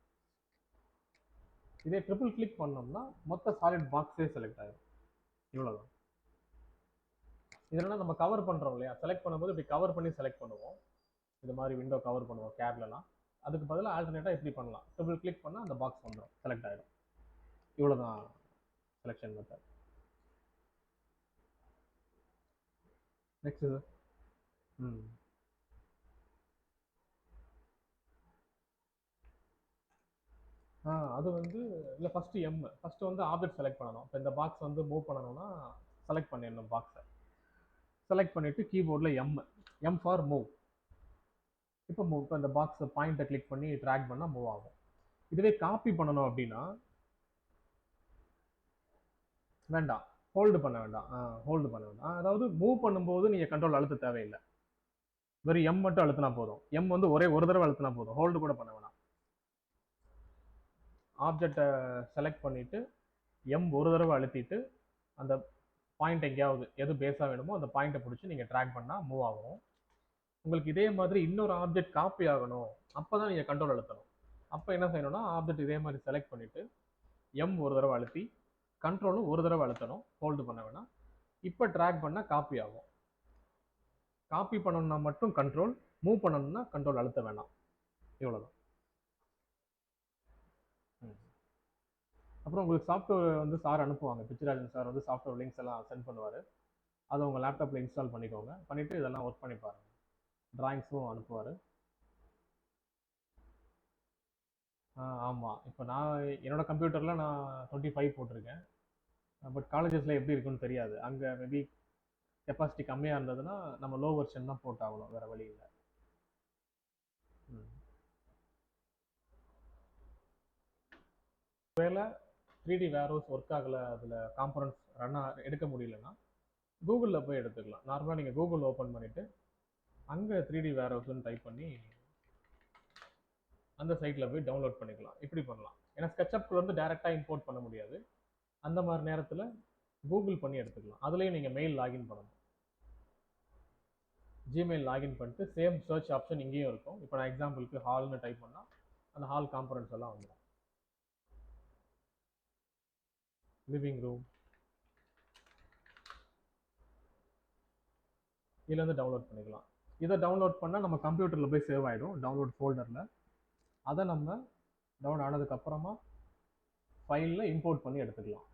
இதே ட்ரிபிள் கிளிக் பண்ணோம்னா மொத்த சாலிட் பாக்ஸே செலக்ட் ஆகும். இவ்வளோதான். இதெல்லாம் நம்ம கவர் பண்ணுறோம் இல்லையா, செலக்ட் பண்ணும்போது இப்படி கவர் பண்ணி செலக்ட் பண்ணுவோம். இது மாதிரி விண்டோ கவர் பண்ணுவோம் கேட்லலாம். அதுக்கு பதிலாக ஆல்டர்னேட்டாக இப்படி பண்ணலாம், ட்ரிபிள் கிளிக் பண்ணால் அந்த பாக்ஸ் வந்துடும், செலக்ட் ஆகிடும். இவ்வளோதான் செலெக்ஷன் மெத்தட். நெக்ஸ்ட் அது வந்து இல்லை, ஃபஸ்ட்டு வந்து ஆப்ஜெக்ட் செலக்ட் பண்ணணும். இப்போ இந்த பாக்ஸ் வந்து மூவ் பண்ணணும்னா செலக்ட் பண்ணிடணும் பாக்ஸை. செலக்ட் பண்ணிவிட்டு கீபோர்டில் எம் ஃபார் மூவ். இப்போ இந்த பாக்ஸை பாயிண்ட்டை கிளிக் பண்ணி ட்ராக் பண்ணால் மூவ் ஆகும். இதுவே காப்பி பண்ணணும் அப்படின்னா வேண்டாம், ஹோல்டு பண்ண வேண்டாம். அதாவது மூவ் பண்ணும்போது நீங்கள் கண்ட்ரோல் அழுத்த தேவையில்லை, வெறும் எம் மட்டும் அழுத்தினா போதும். எம் வந்து ஒரே ஒரு தடவை அழுத்தினா போதும், ஹோல்டு கூட பண்ண வேணாம். ஆப்ஜெக்டை செலக்ட் பண்ணிவிட்டு எம் ஒரு தடவை அழுத்திட்டு அந்த பாயிண்ட் எங்கேயாவது எது பேஸாக வேணுமோ அந்த பாயிண்ட்டை பிடிச்சி நீங்கள் ட்ராக் பண்ணால் மூவ் ஆகும். உங்களுக்கு இதே மாதிரி இன்னொரு ஆப்ஜெக்ட் காப்பி ஆகணும், அப்போ தான் நீங்கள் கண்ட்ரோல் அழுத்தணும். அப்போ என்ன செய்யணும்னா ஆப்ஜெக்ட் இதே மாதிரி செலக்ட் பண்ணிவிட்டு எம் ஒரு தடவை அழுத்தி கண்ட்ரோலும் ஒரு தடவை அழுத்தணும், ஹோல்டு பண்ண வேணாம். இப்போ ட்ராக் பண்ணால் காப்பி ஆகும். காப்பி பண்ணணும்னா மட்டும் கண்ட்ரோல், மூவ் பண்ணணும்னா கண்ட்ரோல் அழுத்த வேணாம். இவ்வளோதான். அப்புறம் உங்களுக்கு சாஃப்ட்வேர் வந்து சார் அனுப்புவாங்க, பிச்சிராஜன் சார் வந்து சாஃப்ட்வேர் லிங்க்ஸ் எல்லாம் சென்ட் பண்ணுவார். அதை உங்கள் லேப்டாப்பில் இன்ஸ்டால் பண்ணிக்கோங்க, பண்ணிவிட்டு இதெல்லாம் ஒர்க் பண்ணி பாருங்கள். ட்ராயிங்ஸும் அனுப்புவார். ஆமாம், இப்போ நான் என்னோடய கம்ப்யூட்டரில் நான் 25 போட்டிருக்கேன். பட் காலேஜஸில் எப்படி இருக்குன்னு தெரியாது. அங்கே மேபி கெப்பாசிட்டி கம்மியாக இருந்ததுன்னா நம்ம லோ வெர்ஷன் தான் போட்டாகணும், வேறு வழி இல்லை. ஒருவேளை 3D வேர்ஹவுஸ் ஒர்க் ஆகலை, அதில் காம்பனன்ட்ஸ் எடுக்க முடியலன்னா கூகுளில் போய் எடுத்துக்கலாம். நார்மலாக நீங்கள் கூகுள் ஓப்பன் பண்ணிவிட்டு அங்கே 3D வேர்ஹவுஸ்ன்னு டைப் பண்ணி அந்த சைட்டில் போய் டவுன்லோட் பண்ணிக்கலாம். இப்படி பண்ணலாம். ஏன்னா ஸ்கெட்சப்ல வந்து டைரெக்டாக இம்போர்ட் பண்ண முடியாது. அந்த மாதிரி நேரத்தில் கூகுள் பண்ணி எடுத்துக்கலாம். அதுலேயும் நீங்கள் மெயில் லாகின் பண்ணணும். ஜிமெயில் லாகின் பண்ணிட்டு சேம் சர்ச் ஆப்ஷன் இங்கேயும் இருக்கும். இப்போ நான் எக்ஸாம்பிளுக்கு ஹால்னு டைப் பண்ணால் அந்த ஹால் காம்பனன்ட்ஸ் எல்லாம் வந்துடும். லிவிங் ரூம் இதுலேருந்து டவுன்லோட் பண்ணிக்கலாம். இதை டவுன்லோட் பண்ணால் நம்ம கம்ப்யூட்டரில் போய் சேவ் ஆகிடும் டவுன்லோட் ஃபோல்டரில். அதை நம்ம டவுன்லோட் ஆனதுக்கப்புறமா ஃபைலில் இம்போர்ட் பண்ணி எடுத்துக்கலாம்.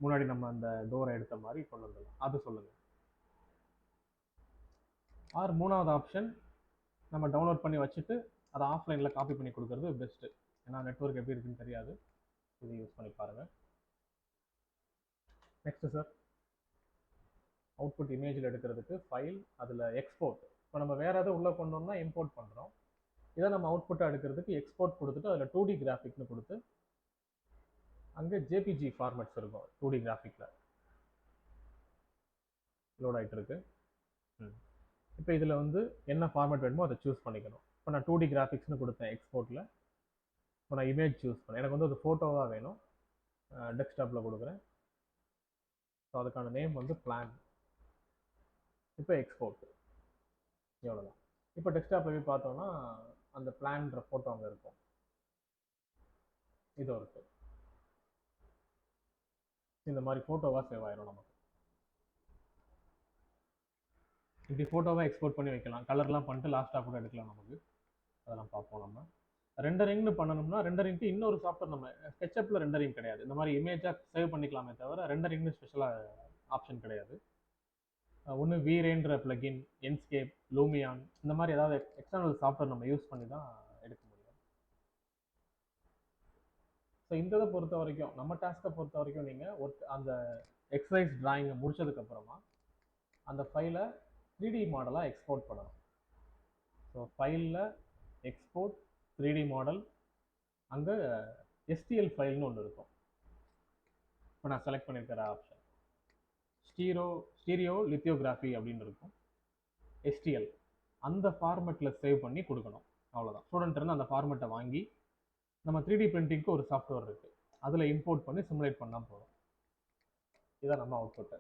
முன்னாடி நம்ம அந்த டோரை எடுத்த மாதிரி கொண்டு வந்துடலாம். அது சொல்லுங்கள். ஆர் மூணாவது ஆப்ஷன், நம்ம டவுன்லோட் பண்ணி வச்சுட்டு அதை ஆஃப்லைனில் காப்பி பண்ணி கொடுக்குறது பெஸ்ட்டு. ஏன்னா நெட்ஒர்க் எப்படி இருக்குன்னு தெரியாது. இது யூஸ் பண்ணி பாருங்கள். நெக்ஸ்ட்டு சார், அவுட்புட் இமேஜில் எடுக்கிறதுக்கு ஃபைல், அதில் எக்ஸ்போர்ட். இப்போ நம்ம வேறு எதாவது உள்ளே கொண்டோம்னா இம்போர்ட் பண்ணுறோம். இதை நம்ம அவுட்புட்டாக எடுக்கிறதுக்கு எக்ஸ்போர்ட் கொடுத்துட்டு அதில் 2D கிராஃபிக்னு கொடுத்து அங்கே ஜேபிஜி ஃபார்மேட்ஸ் இருக்கும் 2D கிராஃபிக்கில் லோட் ஆகிட்டு இருக்கு. இப்போ இதில் வந்து என்ன ஃபார்மேட் வேணுமோ அதை சூஸ் பண்ணிக்கணும். இப்போ நான் 2D கிராஃபிக்ஸ்னு கொடுத்தேன் எக்ஸ்போர்ட்டில். இப்போ நான் இமேஜ் சூஸ் பண்ணேன். எனக்கு வந்து ஒரு ஃபோட்டோவாக வேணும். டெஸ்க்டாப்பில் கொடுக்குறேன். ஸோ அதுக்கான நேம் வந்து பிளான். இப்போ எக்ஸ்போர்ட் எவ்வளோதான். இப்போ டெஸ்க்டாப்பில் போய் பார்த்தோம்னா அந்த பிளான்ற ஃபோட்டோ அங்கே இருக்கும். இதோ இருக்குது. இந்த மாதிரி ஃபோட்டோவாக சேவ் ஆயிரும் நமக்கு. இப்படி ஃபோட்டோவாக எக்ஸ்போர்ட் பண்ணி வைக்கலாம். கலர்லாம் பண்ணிட்டு லாஸ்ட்டாக கூட எடுக்கலாம் நமக்கு. அதெல்லாம் பார்ப்போம் நம்ம. ரெண்டரிங்னு பண்ணணும்னா ரெண்டரிங்க்கு இன்னொரு சாஃப்ட்வேர், நம்ம ஸ்கெட்சப்பில் ரெண்டரிங் கிடையாது. இந்த மாதிரி இமேஜாக சேவ் பண்ணிக்கலாமே தவிர ரெண்டரிங்னு ஸ்பெஷலாக ஆப்ஷன் கிடையாது. ஒன்று வீரேன்ற பிளகின், என்ஸ்கேப், லூமியான், இந்த மாதிரி ஏதாவது எக்ஸ்டர்னல் சாஃப்ட்வேர் நம்ம யூஸ் பண்ணி தான் எடுக்க முடியும். ஸோ இந்த இதை பொறுத்த வரைக்கும், நம்ம டாஸ்க்கை பொறுத்த வரைக்கும் நீங்கள் அந்த எக்ஸசைஸ் டிராயிங்கை முடிச்சதுக்கப்புறமா அந்த ஃபைலை 3D மாடலாக எக்ஸ்போர்ட் பண்ணணும். ஸோ ஃபைலில் எக்ஸ்போர்ட் 3D மாடல், அங்கே STL ஃபைல்னு ஒன்று இருக்கும். இப்போ நான் செலக்ட் பண்ணியிருக்கிற ஆப்ஷன் ஸ்டீரியோ லித்தியோகிராஃபி அப்படின்னு இருக்கும். STL அந்த ஃபார்மெட்டில் சேவ் பண்ணி கொடுக்கணும். அவ்வளோதான். ஸ்டூடெண்ட் இருந்து அந்த ஃபார்மெட்டை வாங்கி நம்ம 3D பிரிண்டிங்க்கு ஒரு சாஃப்ட்வேர் இருக்குது, அதில் இம்போர்ட் பண்ணி சிமுலேட் பண்ணால் போதும். இதான் நம்ம அவுட்புட்டு.